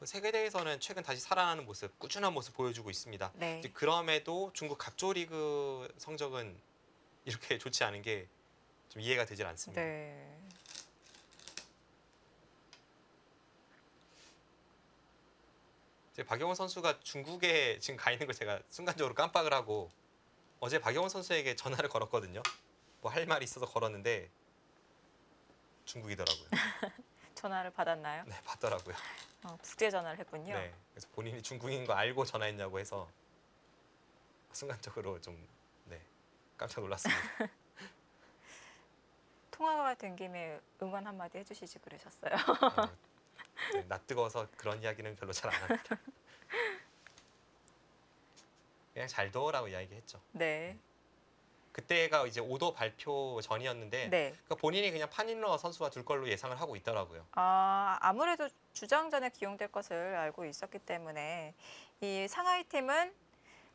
그 세계대에서는 최근 다시 살아나는 모습, 꾸준한 모습 보여주고 있습니다. 네. 이제 그럼에도 중국 갑조리그 성적은 이렇게 좋지 않은 게 좀 이해가 되질 않습니다. 네. 이제 박영훈 선수가 중국에 지금 가 있는 걸 제가 순간적으로 깜빡을 하고 어제 박영훈 선수에게 전화를 걸었거든요. 뭐 할 말이 있어서 걸었는데 중국이더라고요. 전화를 받았나요? 네, 받더라고요. 국제 전화를 했군요. 네, 그래서 본인이 중국인 거 알고 전화했냐고 해서 순간적으로 좀 네, 깜짝 놀랐습니다. 통화가 된 김에 응원 한마디 해주시지 그러셨어요. 네, 낯 뜨거워서 그런 이야기는 별로 잘 안 합니다. 그냥 잘 둬라고 이야기했죠. 네. 그때가 이제 오더 발표 전이었는데 네. 그러니까 본인이 그냥 판일러 선수가 둘 걸로 예상을 하고 있더라고요. 아무래도 주장전에 기용될 것을 알고 있었기 때문에 이 상하이 팀은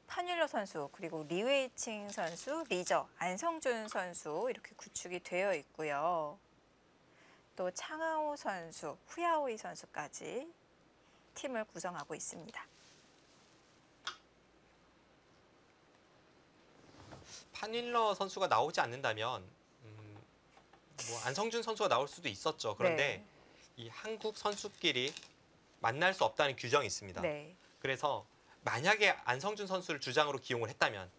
판일러 선수 그리고 리웨이칭 선수, 리저, 안성준 선수 이렇게 구축이 되어 있고요. 또 창하오 선수, 후야오이 선수까지 팀을 구성하고 있습니다. 판일러 선수가 나오지 않는다면 뭐 안성준 선수가 나올 수도 있었죠. 그런데 네. 이 한국 선수끼리 만날 수 없다는 규정이 있습니다. 네. 그래서 만약에 안성준 선수를 주장으로 기용을 했다면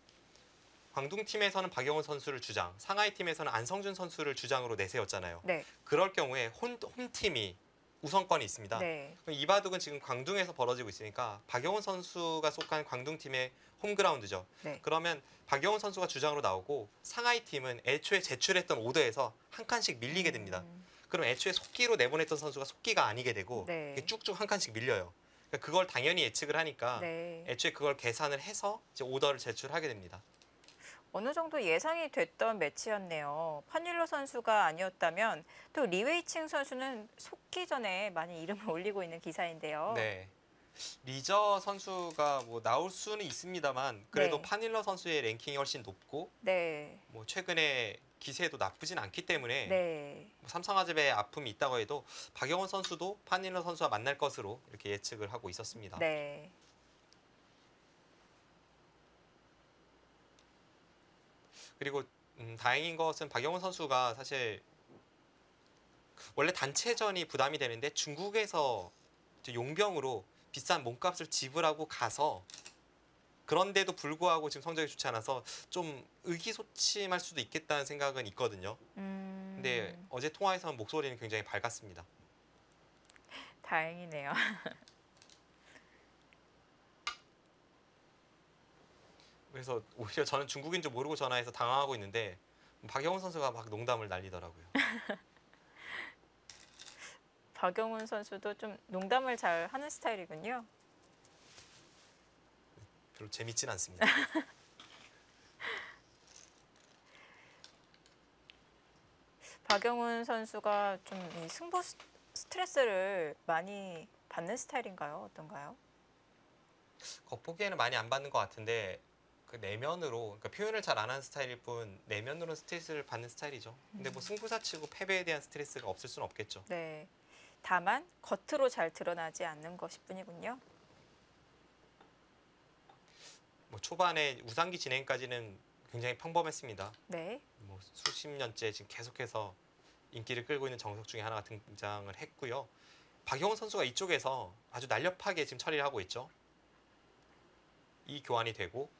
광둥 팀에서는 박영훈 선수를 주장, 상하이 팀에서는 안성준 선수를 주장으로 내세웠잖아요. 네. 그럴 경우에 홈팀이 우선권이 있습니다. 네. 이 바둑은 지금 광둥에서 벌어지고 있으니까 박영훈 선수가 속한 광둥 팀의 홈그라운드죠. 네. 그러면 박영훈 선수가 주장으로 나오고 상하이 팀은 애초에 제출했던 오더에서 한 칸씩 밀리게 됩니다. 그럼 애초에 속기로 내보냈던 선수가 속기가 아니게 되고 네. 이게 쭉쭉 한 칸씩 밀려요. 그러니까 그걸 당연히 예측을 하니까 네. 애초에 그걸 계산을 해서 이제 오더를 제출하게 됩니다. 어느 정도 예상이 됐던 매치였네요. 판일러 선수가 아니었다면 또 리웨이칭 선수는 속기 전에 많이 이름을 올리고 있는 기사인데요. 네. 리저 선수가 뭐 나올 수는 있습니다만 그래도 네. 판일러 선수의 랭킹이 훨씬 높고 네. 뭐 최근에 기세도 나쁘진 않기 때문에 네. 뭐 삼성화재배에 아픔이 있다고 해도 박영원 선수도 판일러 선수와 만날 것으로 이렇게 예측을 하고 있었습니다. 네. 그리고 다행인 것은 박영원 선수가 사실 원래 단체전이 부담이 되는데 중국에서 이제 용병으로 비싼 몸값을 지불하고 가서 그런데도 불구하고 지금 성적이 좋지 않아서 좀 의기소침할 수도 있겠다는 생각은 있거든요. 근데 어제 통화에서는 목소리는 굉장히 밝았습니다. 다행이네요. 그래서 오히려 저는 중국인 줄 모르고 전화해서 당황하고 있는데 박영훈 선수가 막 농담을 날리더라고요. 박영훈 선수도 좀 농담을 잘 하는 스타일이군요. 별로 재밌진 않습니다. 박영훈 선수가 좀 이 승부 스트레스를 많이 받는 스타일인가요? 어떤가요? 겉보기에는 많이 안 받는 것 같은데 그 내면으로 그러니까 표현을 잘 안 하는 스타일일 뿐 내면으로 스트레스를 받는 스타일이죠. 근데 뭐 승부사 치고 패배에 대한 스트레스가 없을 수는 없겠죠. 네. 다만 겉으로 잘 드러나지 않는 것일 뿐이군요. 뭐 초반에 우상기 진행까지는 굉장히 평범했습니다. 네. 뭐 수십 년째 지금 계속해서 인기를 끌고 있는 정석 중에 하나가 등장을 했고요. 박영훈 선수가 이쪽에서 아주 날렵하게 지금 처리를 하고 있죠. 이 교환이 되고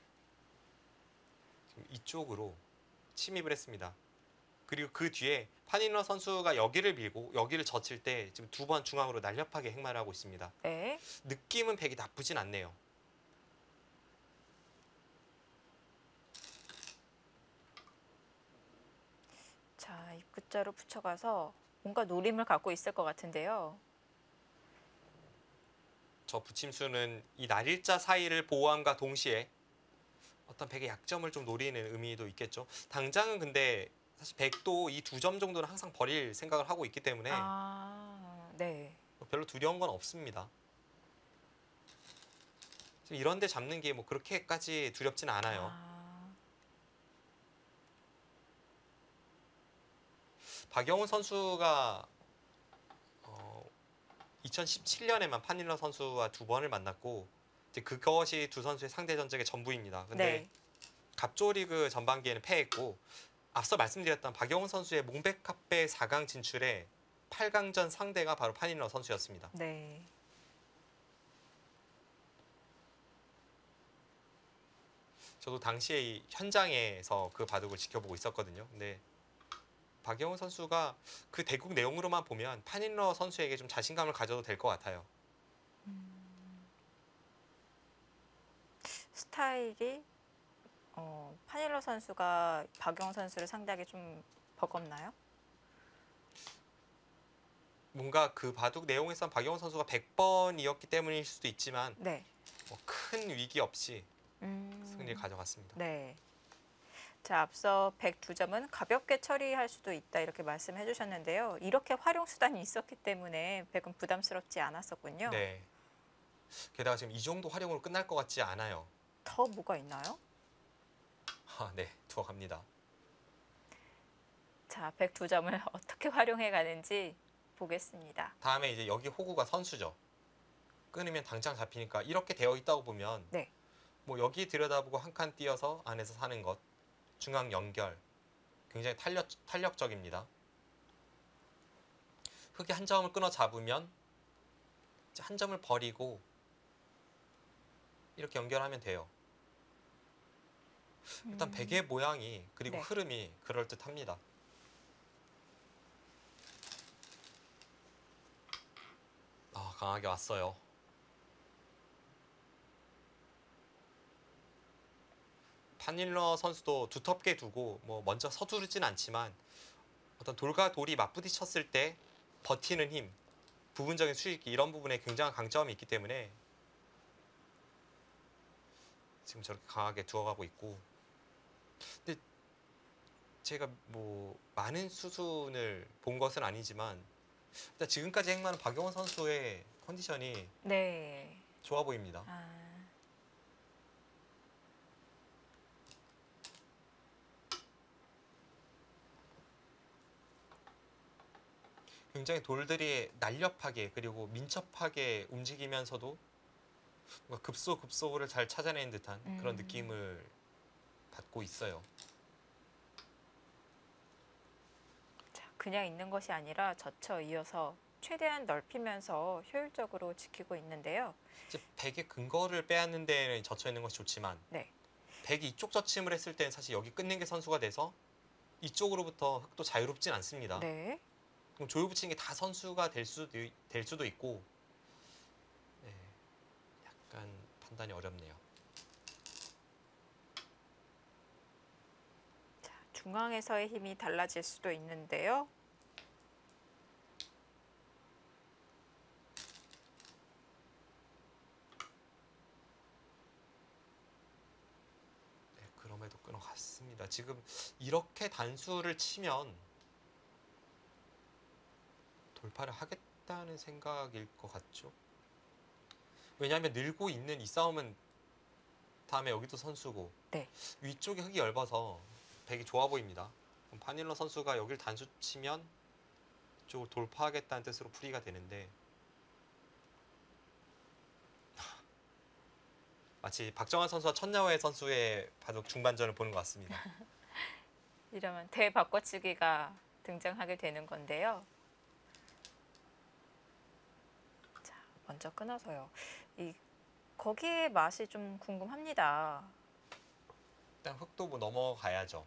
지금 이쪽으로 침입을 했습니다. 그리고 그 뒤에 판일러 선수가 여기를 밀고 여기를 젖힐 때 지금 두 번 중앙으로 날렵하게 행마를 하고 있습니다. 네. 느낌은 백이 나쁘진 않네요. 자, 입구자로 붙여가서 뭔가 노림을 갖고 있을 것 같은데요. 저 붙임수는 이 날일자 사이를 보호함과 동시에 어떤 백의 약점을 좀 노리는 의미도 있겠죠. 당장은 근데 사실 백도 이 두 점 정도는 항상 버릴 생각을 하고 있기 때문에 네. 별로 두려운 건 없습니다. 지금 이런 데 잡는 게 뭐 그렇게까지 두렵진 않아요. 박영훈 선수가 2017년에만 판일러 선수와 두 번을 만났고 이제 그것이 두 선수의 상대 전적의 전부입니다. 근데 네. 갑조리그 전반기에는 패했고 앞서 말씀드렸던 박영훈 선수의 몽백카페 4강 진출에 8강전 상대가 바로 판일러 선수였습니다. 네. 저도 당시에 이 현장에서 그 바둑을 지켜보고 있었거든요. 근데 박영훈 선수가 그 대국 내용으로만 보면 판일러 선수에게 좀 자신감을 가져도 될 것 같아요. 스타일이 판일러 선수가 박영훈 선수를 상대하기 좀 버겁나요? 뭔가 그 바둑 내용에선 박영훈 선수가 100번이었기 때문일 수도 있지만 네. 큰 위기 없이 승리를 가져갔습니다. 네. 자, 앞서 102점은 가볍게 처리할 수도 있다 이렇게 말씀해 주셨는데요. 이렇게 활용 수단이 있었기 때문에 100은 부담스럽지 않았었군요. 네. 게다가 지금 이 정도 활용으로 끝날 것 같지 않아요. 더 뭐가 있나요? 네, 두어 갑니다. 자, 102점을 어떻게 활용해 가는지 보겠습니다. 다음에 이제 여기 호구가 선수죠. 끊으면 당장 잡히니까 이렇게 되어 있다고 보면 네. 뭐 여기 들여다보고 한 칸 띄어서 안에서 사는 것, 중앙 연결 굉장히 탄력적입니다. 흙이 한 점을 끊어 잡으면 이제 한 점을 버리고 이렇게 연결하면 돼요. 일단 백의 모양이 그리고 네. 흐름이 그럴듯합니다. 강하게 왔어요. 판일러 선수도 두텁게 두고 뭐 먼저 서두르진 않지만 어떤 돌과 돌이 맞부딪혔을 때 버티는 힘, 부분적인 수익 이런 부분에 굉장한 강점이 있기 때문에 지금 저렇게 강하게 두어가고 있고, 근데 제가 뭐 많은 수순을 본 것은 아니지만 일단 지금까지 행마는 박영훈 선수의 컨디션이 네. 좋아 보입니다. 굉장히 돌들이 날렵하게 그리고 민첩하게 움직이면서도 뭔가 급소를 잘 찾아내는 듯한 그런 느낌을 받고 있어요. 자, 그냥 있는 것이 아니라 젖혀 이어서 최대한 넓히면서 효율적으로 지키고 있는데요. 이제 백의 근거를 빼앗는 데에는 젖혀 있는 것이 좋지만 네. 백이 이쪽 젖힘을 했을 때는 사실 여기 끊는 게 선수가 돼서 이쪽으로부터 흙도 자유롭진 않습니다. 네. 그럼 조유 붙이는 게 다 선수가 될 수도 있고, 네, 약간 판단이 어렵네요. 자, 중앙에서의 힘이 달라질 수도 있는데요. 이번에도 끊어갔습니다. 지금 이렇게 단수를 치면 돌파를 하겠다는 생각일 것 같죠. 왜냐하면 늘고 있는 이 싸움은 다음에 여기도 선수고 네. 위쪽에 흙이 얇아서 백이 좋아 보입니다. 그럼 파닐러 선수가 여길 단수 치면 이쪽을 돌파하겠다는 뜻으로 풀이가 되는데 마치 박정환 선수와 천야회 선수의 바둑 중반전을 보는 것 같습니다. 이러면 대바꿔치기가 등장하게 되는 건데요. 자, 먼저 끊어서요. 거기에 맛이 좀 궁금합니다. 일단 흙도 뭐 넘어가야죠.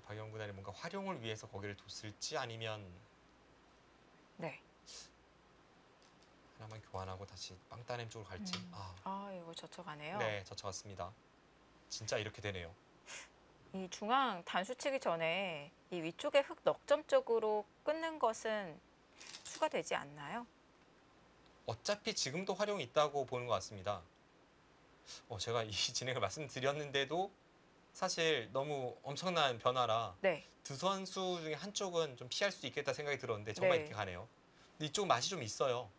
박영 구단이 뭔가 활용을 위해서 거기를 뒀을지 아니면 네. 하나만 교환하고 다시 빵따냄 쪽으로 갈지. 이거 젖혀가네요. 네, 젖혀갔습니다. 진짜 이렇게 되네요. 이 중앙 단수치기 전에 이 위쪽에 흙 넉점 쪽으로 끊는 것은 수가 되지 않나요? 어차피 지금도 활용이 있다고 보는 것 같습니다. 제가 이 진행을 말씀드렸는데도 사실 너무 엄청난 변화라 네. 두 선수 중에 한쪽은 좀 피할 수 있겠다 생각이 들었는데 정말 네. 이렇게 가네요. 근데 이쪽 맛이 좀 있어요.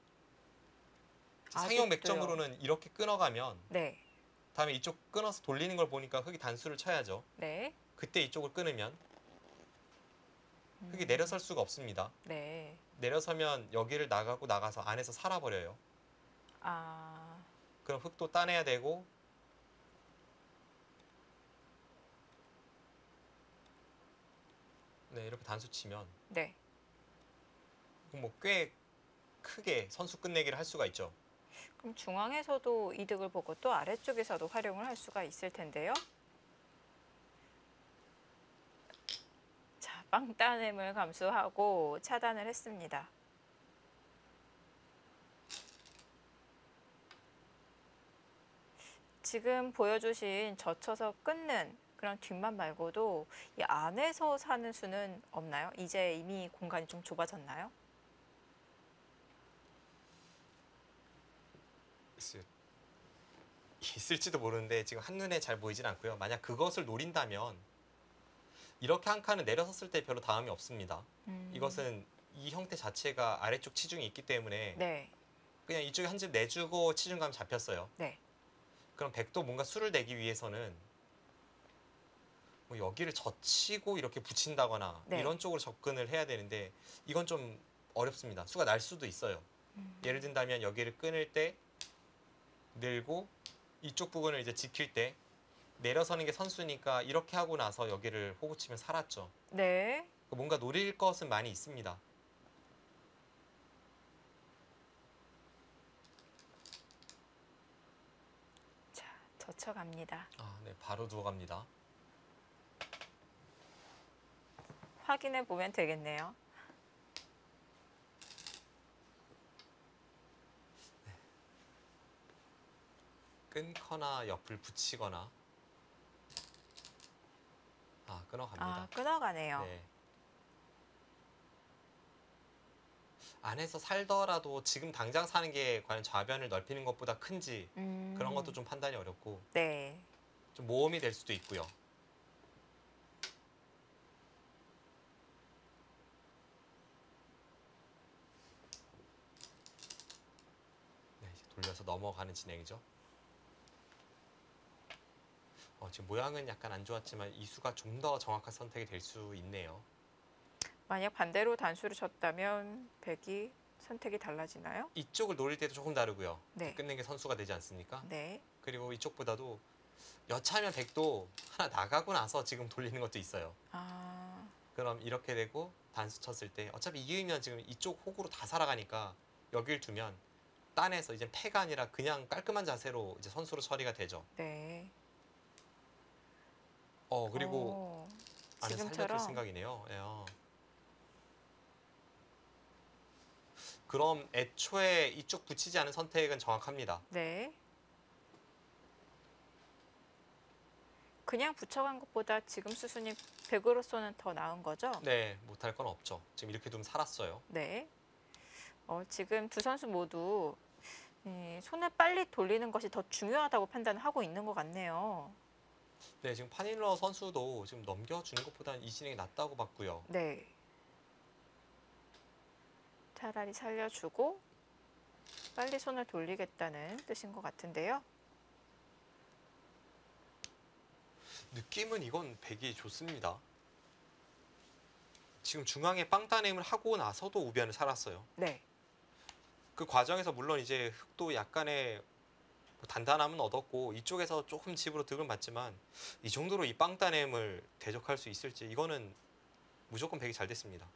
아직도요. 상형 맥점으로는 이렇게 끊어가면 네. 다음에 이쪽 끊어서 돌리는 걸 보니까 흙이 단수를 쳐야죠. 네. 그때 이쪽을 끊으면 흙이 내려설 수가 없습니다. 네. 내려서면 여기를 나가고 나가서 안에서 살아버려요. 아, 그럼 흙도 따내야 되고 네, 이렇게 단수 치면 네. 뭐 꽤 크게 선수 끝내기를 할 수가 있죠. 그럼 중앙에서도 이득을 보고 또 아래쪽에서도 활용을 할 수가 있을 텐데요. 자, 빵따냄을 감수하고 차단을 했습니다. 지금 보여주신 젖혀서 끊는 그런 뒷맛 말고도 이 안에서 사는 수는 없나요? 이제 이미 공간이 좀 좁아졌나요? 있을지도 모르는데 지금 한눈에 잘 보이진 않고요. 만약 그것을 노린다면 이렇게 한 칸은 내려섰을 때 별로 다음이 없습니다. 이것은 이 형태 자체가 아래쪽 치중이 있기 때문에 네. 그냥 이쪽에 한 집 내주고 치중감 잡혔어요. 네. 그럼 백도 뭔가 수를 내기 위해서는 뭐 여기를 젖히고 이렇게 붙인다거나 네. 이런 쪽으로 접근을 해야 되는데 이건 좀 어렵습니다. 수가 날 수도 있어요. 예를 든다면 여기를 끊을 때 늘고 이쪽 부분을 이제 지킬 때 내려서는 게 선수니까 이렇게 하고 나서 여기를 호구 치면 살았죠. 네. 뭔가 노릴 것은 많이 있습니다. 자, 젖혀갑니다. 네, 바로 누워갑니다. 확인해 보면 되겠네요. 끊거나 옆을 붙이거나 끊어갑니다. 끊어가네요. 네. 안에서 살더라도 지금 당장 사는 게 과연 좌변을 넓히는 것보다 큰지 그런 것도 좀 판단이 어렵고 네. 좀 모험이 될 수도 있고요. 네, 이제 돌려서 넘어가는 진행이죠. 지금 모양은 약간 안 좋았지만 이 수가 좀 더 정확한 선택이 될 수 있네요. 만약 반대로 단수를 쳤다면 백이 선택이 달라지나요? 이쪽을 노릴 때도 조금 다르고요. 네. 끝낸 게 선수가 되지 않습니까? 네. 그리고 이쪽보다도 여차하면 백도 하나 나가고 나서 지금 돌리는 것도 있어요. 그럼 이렇게 되고 단수 쳤을 때 어차피 이으면 지금 이쪽 호구로 다 살아가니까 여길 두면 딴에서 이제 패가 아니라 그냥 깔끔한 자세로 이제 선수로 처리가 되죠. 네. 그리고 안에 살려줄 지금처럼 생각이네요. 그럼 애초에 이쪽 붙이지 않은 선택은 정확합니다. 네. 그냥 붙여간 것보다 지금 수순이 백으로서는 더 나은 거죠? 네, 못할 건 없죠. 지금 이렇게 두면 살았어요. 네. 지금 두 선수 모두 손을 빨리 돌리는 것이 더 중요하다고 판단하고 있는 것 같네요. 네, 지금 판일러 선수도 지금 넘겨주는 것보다는 이 진행이 낫다고 봤고요. 네. 차라리 살려주고 빨리 손을 돌리겠다는 뜻인 것 같은데요. 느낌은 이건 백이 좋습니다. 지금 중앙에 빵따냄을 하고 나서도 우변을 살았어요. 네. 그 과정에서 물론 이제 흑도 약간의 뭐 단단함은 얻었고 이쪽에서 조금 집으로 득은 봤지만 이 정도로 이 빵따냄을 대적할 수 있을지 이거는 무조건 백이 잘 됐습니다.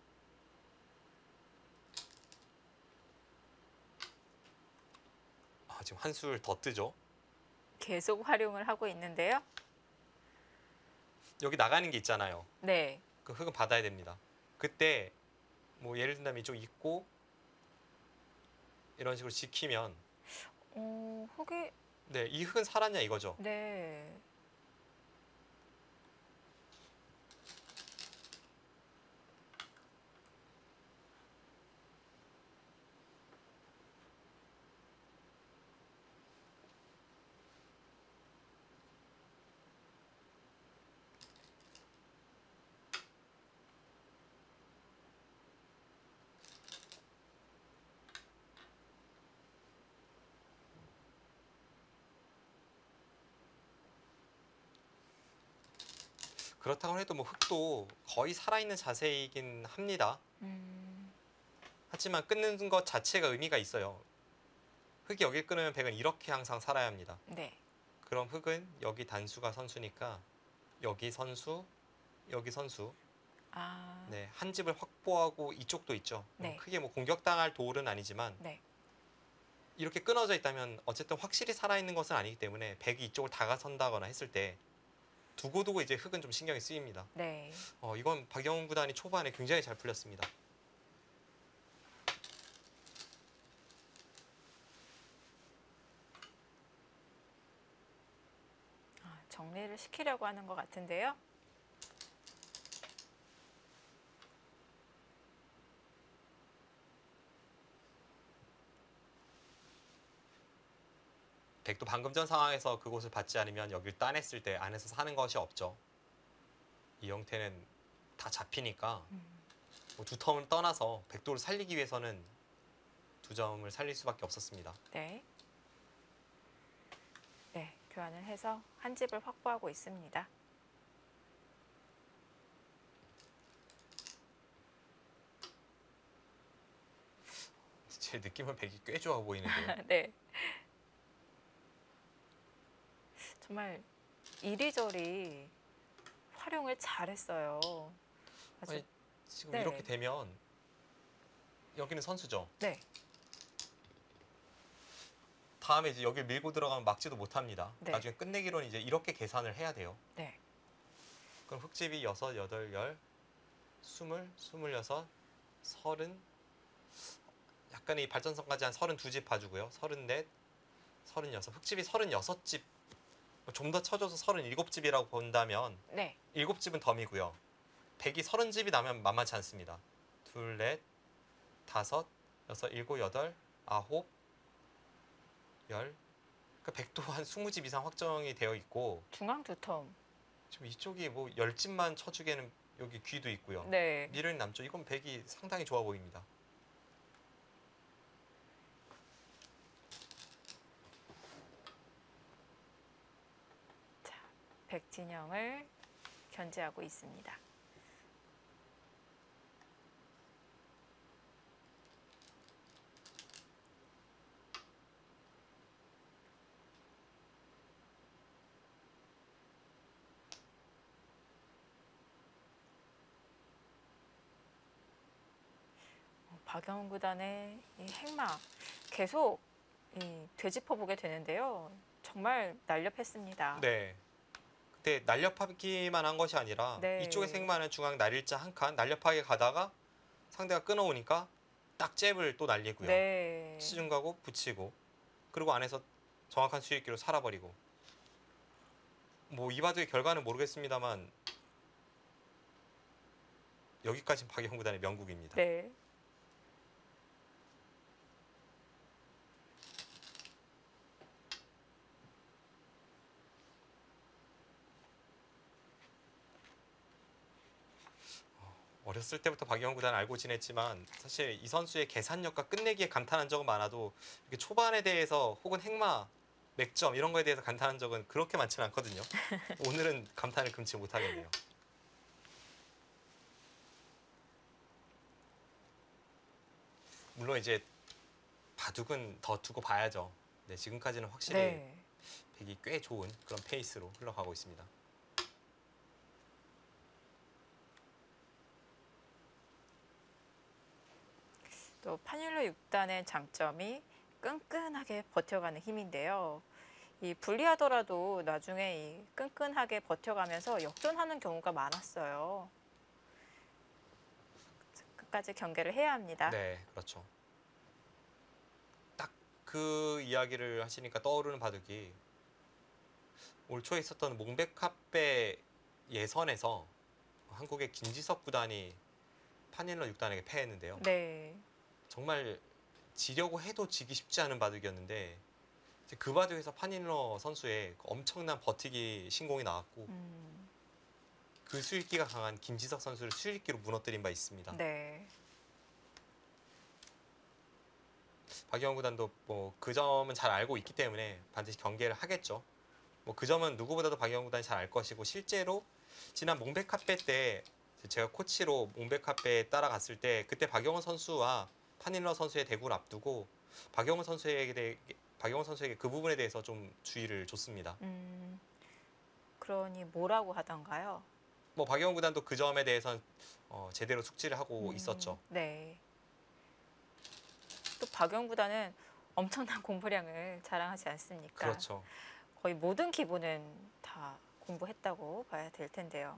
아, 지금 한술 더 뜨죠. 계속 활용을 하고 있는데요. 여기 나가는 게 있잖아요. 네. 그 흑은 받아야 됩니다. 그때 뭐 예를 든다면 이쪽 있고 이런 식으로 지키면 흑이 네, 이 흑은 살았냐 이거죠. 네. 그렇다고 해도 뭐 흑도 거의 살아있는 자세이긴 합니다. 음, 하지만 끊는 것 자체가 의미가 있어요. 흑이 여기 끊으면 백은 이렇게 항상 살아야 합니다. 네. 그럼 흑은 여기 단수가 선수니까 여기 선수, 여기 선수. 아, 네, 한 집을 확보하고 이쪽도 있죠. 네. 크게 뭐 공격당할 도울은 아니지만 네. 이렇게 끊어져 있다면 어쨌든 확실히 살아있는 것은 아니기 때문에 백이 이쪽을 다가선다거나 했을 때 두고두고 이제 흑은 좀 신경이 쓰입니다. 네. 이건 박영훈 구단이 초반에 굉장히 잘 풀렸습니다. 정리를 시키려고 하는 것 같은데요. 백도 방금 전 상황에서 그곳을 받지 않으면 여기를 따냈을 때 안에서 사는 것이 없죠. 이 형태는 다 잡히니까 뭐 두 텀을 떠나서 백도를 살리기 위해서는 두 점을 살릴 수밖에 없었습니다. 네. 네. 교환을 해서 한 집을 확보하고 있습니다. 제 느낌은 백이 꽤 좋아 보이는데요. 네. 정말 이리저리 활용을 잘했어요. 아주 아니, 지금 네. 이렇게 되면 여기는 선수죠. 네. 다음에 이제 여기를 밀고 들어가면 막지도 못합니다. 네. 나중에 끝내기로는 이제 이렇게 계산을 해야 돼요. 네. 그럼 흑집이 6, 8, 10, 20, 26, 30 약간 이 발전선까지 한 32집 봐주고요. 34, 36 흑집이 36집 좀 더 쳐줘서 37집이라고 본다면 네. 7집은 덤이고요. 백이 30집이 나면 만만치 않습니다. 둘, 넷, 다섯, 여섯, 일곱, 여덟, 아홉, 열. 그러니까 백도 한 20집 이상 확정이 되어 있고 중앙 두 텀. 지금 이쪽이 뭐 10집만 쳐주기에는 여기 귀도 있고요. 네. 미련이 남죠. 이건 백이 상당히 좋아 보입니다. 자, 백진영을 견제하고 있습니다. 박영훈 구단의 이 행마 계속 되짚어 보게 되는데요. 정말 날렵했습니다. 네. 그때 날렵하기만 한 것이 아니라 네. 이쪽에 생마는 중앙 날일자 한 칸 날렵하게 가다가 상대가 끊어오니까 딱 잽을 또 날리고요. 네. 시중 가고 붙이고 그리고 안에서 정확한 수익기로 살아버리고 뭐 이 바둑의 결과는 모르겠습니다만 여기까지는 박영훈 구단의 명국입니다. 네. 어렸을 때부터 박영훈 구단 알고 지냈지만 사실 이 선수의 계산력과 끝내기에 감탄한 적은 많아도 이렇게 초반에 대해서 혹은 행마, 맥점 이런 거에 대해서 감탄한 적은 그렇게 많지는 않거든요. 오늘은 감탄을 금치 못하겠네요. 물론 이제 바둑은 더 두고 봐야죠. 네, 지금까지는 확실히 네. 백이 꽤 좋은 그런 페이스로 흘러가고 있습니다. 또 판일로 6단의 장점이 끈끈하게 버텨가는 힘인데요. 이 불리하더라도 나중에 이 끈끈하게 버텨가면서 역전하는 경우가 많았어요. 끝까지 경계를 해야 합니다. 네, 그렇죠. 딱 그 이야기를 하시니까 떠오르는 바둑이 올 초에 있었던 몽백카페 예선에서 한국의 김지석 구단이 판일러 6단에게 패했는데요. 네. 정말 지려고 해도 지기 쉽지 않은 바둑이었는데 이제 그 바둑에서 판일러 선수의 그 엄청난 버티기 신공이 나왔고 그 수익기가 강한 김지석 선수를 수익기로 무너뜨린 바 있습니다. 네. 박영훈 구단도 뭐 그 점은 잘 알고 있기 때문에 반드시 경계를 하겠죠. 뭐 그 점은 누구보다도 박영훈 구단이 잘 알 것이고 실제로 지난 몽백카페 때 제가 코치로 몽백카페에 따라갔을 때 그때 박영훈 선수와 판일러 선수의 대구를 앞두고 박영훈 선수에게 그 부분에 대해서 좀 주의를 줬습니다. 그러니 뭐라고 하던가요? 뭐 박영훈 구단도 그 점에 대해서는 제대로 숙지를 하고 있었죠. 네. 또 박영구단은 엄청난 공부량을 자랑하지 않습니까? 그렇죠. 거의 모든 기본은 다 공부했다고 봐야 될 텐데요.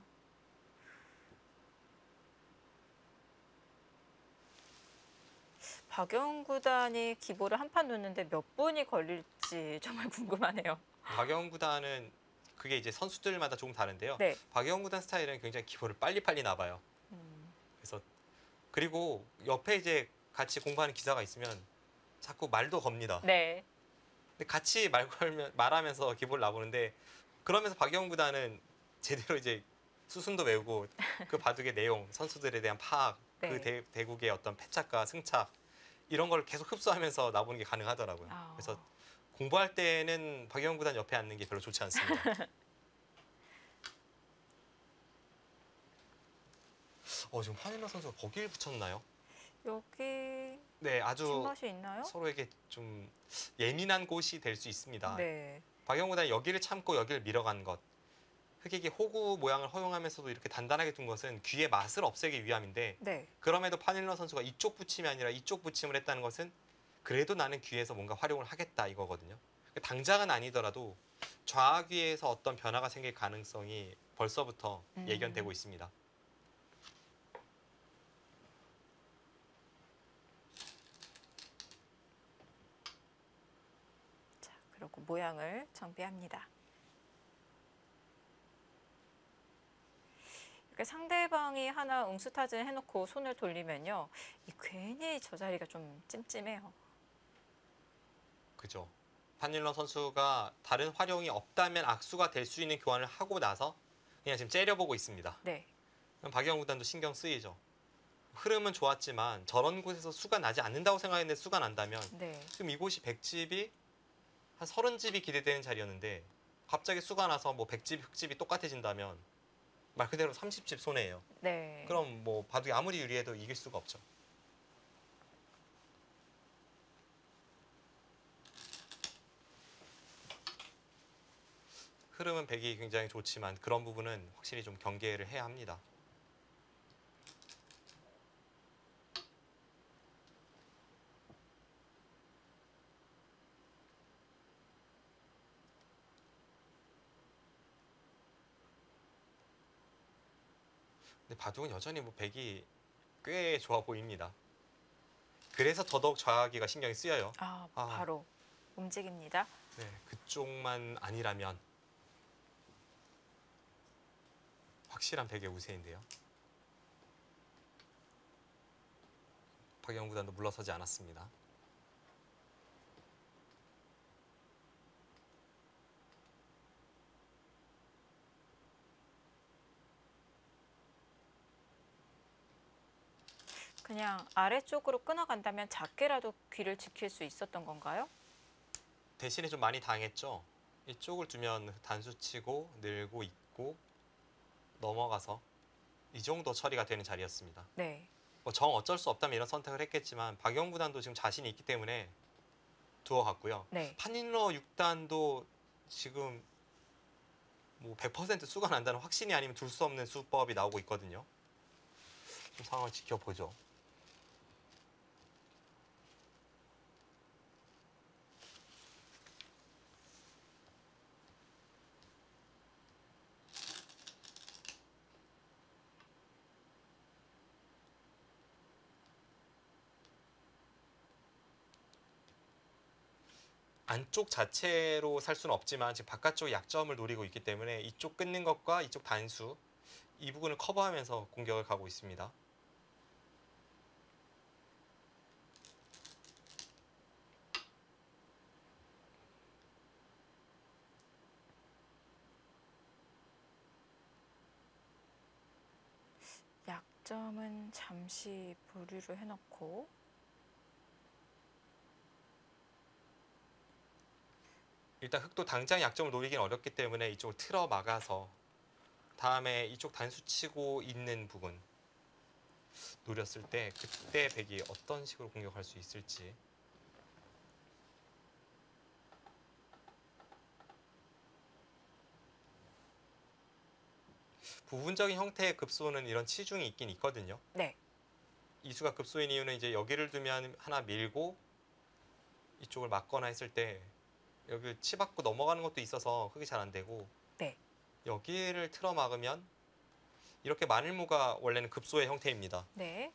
박영구단이 기보를 한 판 놓는데 몇 분이 걸릴지 정말 궁금하네요. 박영훈 구단은 그게 이제 선수들마다 조금 다른데요. 네. 박영훈 구단 스타일은 굉장히 기본을 빨리빨리 나봐요. 그래서 그리고 옆에 이제 같이 공부하는 기사가 있으면 자꾸 말도 겁니다. 네. 근데 같이 말하면서 기본을 나보는데 그러면서 박영훈 구단은 제대로 이제 수순도 외우고 그 바둑의 내용, 선수들에 대한 파악, 네. 그 대국의 어떤 패착과 승착 이런 걸 계속 흡수하면서 나보는 게 가능하더라고요. 그래서 공부할 때는 박영훈 구단 옆에 앉는 게 별로 좋지 않습니다. 지금 판일러 선수가 거길 붙였나요? 여기 네, 아주 뒷맛이 있나요? 서로에게 좀 예민한 곳이 될 수 있습니다. 네. 박영훈 구단이 여기를 참고 여기를 밀어간 것. 흑액이 호구 모양을 허용하면서도 이렇게 단단하게 둔 것은 귀의 맛을 없애기 위함인데 네. 그럼에도 판일러 선수가 이쪽 붙임이 아니라 이쪽 붙임을 했다는 것은 그래도 나는 귀에서 뭔가 활용을 하겠다 이거거든요. 당장은 아니더라도 좌귀에서 어떤 변화가 생길 가능성이 벌써부터 예견되고 있습니다. 자, 그리고 모양을 정비합니다. 이렇게 상대방이 하나 응수타진 해놓고 손을 돌리면요, 괜히 저 자리가 좀 찜찜해요. 그죠. 판일러 선수가 다른 활용이 없다면 악수가 될 수 있는 교환을 하고 나서 그냥 지금 째려보고 있습니다. 네. 그럼 박영훈 구단도 신경 쓰이죠. 흐름은 좋았지만 저런 곳에서 수가 나지 않는다고 생각했는데 수가 난다면 네. 지금 이곳이 100집이 한 30집이 기대되는 자리였는데 갑자기 수가 나서 뭐 100집, 흑집이 똑같아진다면 말 그대로 30집 손해예요. 네. 그럼 뭐 바둑이 아무리 유리해도 이길 수가 없죠. 흐름은 백이 굉장히 좋지만 그런 부분은 확실히 좀 경계를 해야 합니다. 근데 바둑은 여전히 뭐 백이 꽤 좋아 보입니다. 그래서 더더욱 좌기가 신경이 쓰여요. 바로 움직입니다. 네, 그쪽만 아니라면 확실한 백의 우세인데요. 박영훈 구단도 물러서지 않았습니다. 그냥 아래쪽으로 끊어간다면 작게라도 귀를 지킬 수 있었던 건가요? 대신에 좀 많이 당했죠. 이쪽을 두면 단수 치고 늘고 있고 넘어가서 이 정도 처리가 되는 자리였습니다. 네. 뭐 정 어쩔 수 없다면 이런 선택을 했겠지만 박영 구단도 지금 자신이 있기 때문에 두어 갔고요. 네. 판일러 6단도 지금 뭐 100% 수가 난다는 확신이 아니면 둘 수 없는 수법이 나오고 있거든요. 좀 상황을 지켜보죠. 안쪽 자체로 살 수는 없지만 지금 바깥쪽 약점을 노리고 있기 때문에 이쪽 끊는 것과 이쪽 단수 이 부분을 커버하면서 공격을 가고 있습니다. 약점은 잠시 보류를 해놓고 일단 흑도 당장 약점을 노리긴 어렵기 때문에 이쪽을 틀어 막아서 다음에 이쪽 단수 치고 있는 부분 노렸을 때 그때 백이 어떤 식으로 공격할 수 있을지. 부분적인 형태의 급소는 이런 치중이 있긴 있거든요. 네. 이수가 급소인 이유는 이제 여기를 두면 하나 밀고 이쪽을 막거나 했을 때 여기 치받고 넘어가는 것도 있어서 흙이 잘 안 되고 네. 여기를 틀어 막으면 이렇게 마늘무가 원래는 급소의 형태입니다. 네.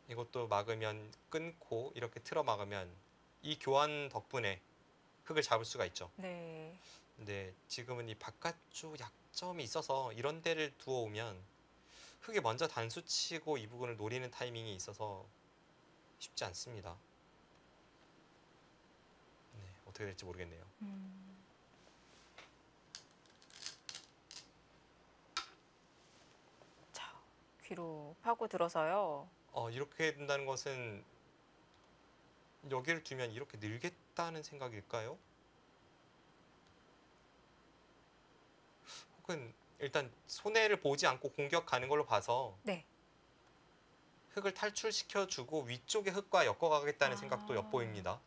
이것도 막으면 끊고 이렇게 틀어 막으면 이 교환 덕분에 흙을 잡을 수가 있죠. 네. 근데 지금은 이 바깥쪽 약점이 있어서 이런 데를 두어오면 흙이 먼저 단수 치고 이 부분을 노리는 타이밍이 있어서 쉽지 않습니다. 네, 어떻게 될지 모르겠네요. 자, 귀로 파고 들어서요. 이렇게 된다는 것은 여기를 두면 이렇게 늘겠다는 생각일까요? 혹은 일단 손해를 보지 않고 공격 가는 걸로 봐서 네. 흙을 탈출시켜주고 위쪽에 흙과 엮어가겠다는 생각도 엿보입니다.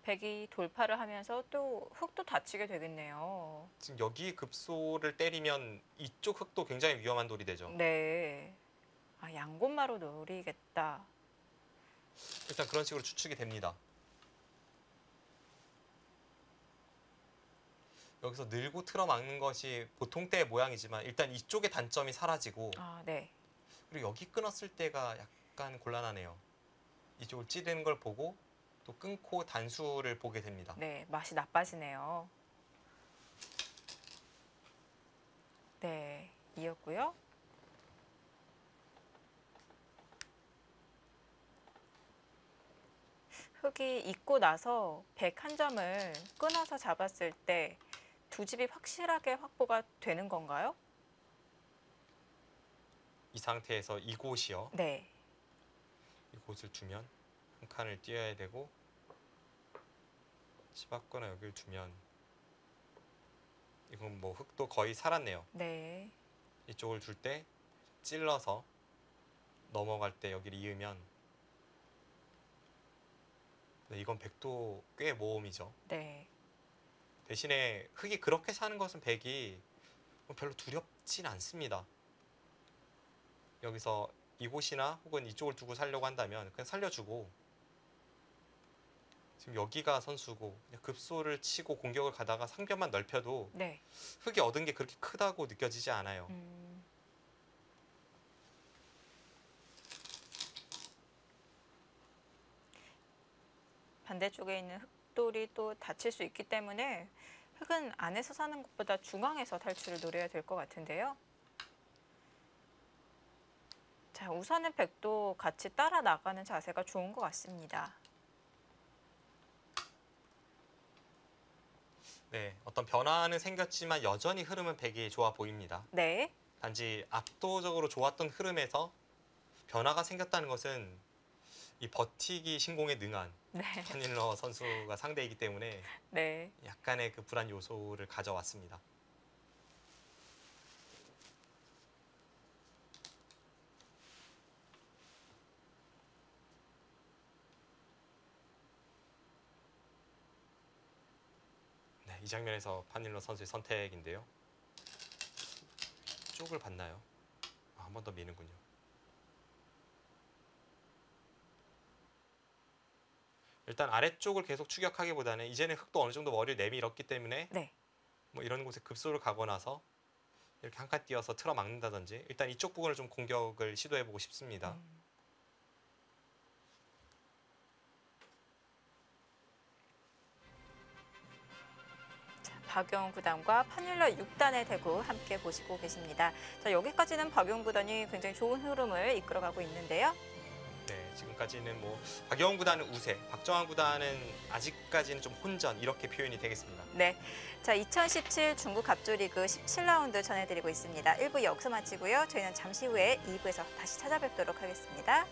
백이 돌파를 하면서 또 흙도 다치게 되겠네요. 지금 여기 급소를 때리면 이쪽 흙도 굉장히 위험한 돌이 되죠. 네. 아, 양곳마로 노리겠다. 일단 그런 식으로 추측이 됩니다. 여기서 늘고 틀어 막는 것이 보통 때의 모양이지만 일단 이쪽의 단점이 사라지고 아, 네. 그리고 여기 끊었을 때가 약간 곤란하네요. 이쪽을 찌르는 걸 보고 또 끊고 단수를 보게 됩니다. 네, 맛이 나빠지네요. 네, 이었고요. 흙이 익고 나서 백 한 점을 끊어서 잡았을 때 두 집이 확실하게 확보가 되는 건가요? 이 상태에서 이곳이요. 네. 이곳을 두면 한 칸을 띄어야 되고 치받거나 여기를 두면 이건 뭐 흙도 거의 살았네요. 네. 이쪽을 둘 때 찔러서 넘어갈 때 여기를 이으면 네, 이건 백도 꽤 모험이죠. 네. 대신에 흙이 그렇게 사는 것은 백이 별로 두렵진 않습니다. 여기서 이곳이나 혹은 이쪽을 두고 살려고 한다면 그냥 살려주고 지금 여기가 선수고 그냥 급소를 치고 공격을 가다가 상변만 넓혀도 네. 흙이 얻은 게 그렇게 크다고 느껴지지 않아요. 반대쪽에 있는 흙돌이 또 다칠 수 있기 때문에 흙은 안에서 사는 것보다 중앙에서 탈출을 노려야 될 것 같은데요. 자, 우선은 백도 같이 따라 나가는 자세가 좋은 것 같습니다. 네, 어떤 변화는 생겼지만 여전히 흐름은 백이 좋아 보입니다. 네. 단지 압도적으로 좋았던 흐름에서 변화가 생겼다는 것은 이 버티기 신공에 능한 네. 판일러 선수가 상대이기 때문에 네. 약간의 그 불안 요소를 가져왔습니다. 네, 이 장면에서 판일러 선수의 선택인데요. 쪽을 봤나요? 한 번 더 미는군요. 일단 아래쪽을 계속 추격하기보다는 이제는 흙도 어느 정도 머리를 내밀었기 때문에 네. 뭐 이런 곳에 급소를 가고 나서 이렇게 한 칸 띄어서 틀어 막는다든지 일단 이쪽 부분을 좀 공격을 시도해보고 싶습니다. 자, 박용 구단과 판일러 6단의 대구 함께 보시고 계십니다. 자, 여기까지는 박용 구단이 굉장히 좋은 흐름을 이끌어가고 있는데요. 네, 지금까지는 뭐 박영훈 구단은 우세, 박정환 구단은 아직까지는 좀 혼전 이렇게 표현이 되겠습니다. 네. 자, 2017 중국 갑조리그 17라운드 전해드리고 있습니다. 1부 여기서 마치고요. 저희는 잠시 후에 2부에서 다시 찾아뵙도록 하겠습니다.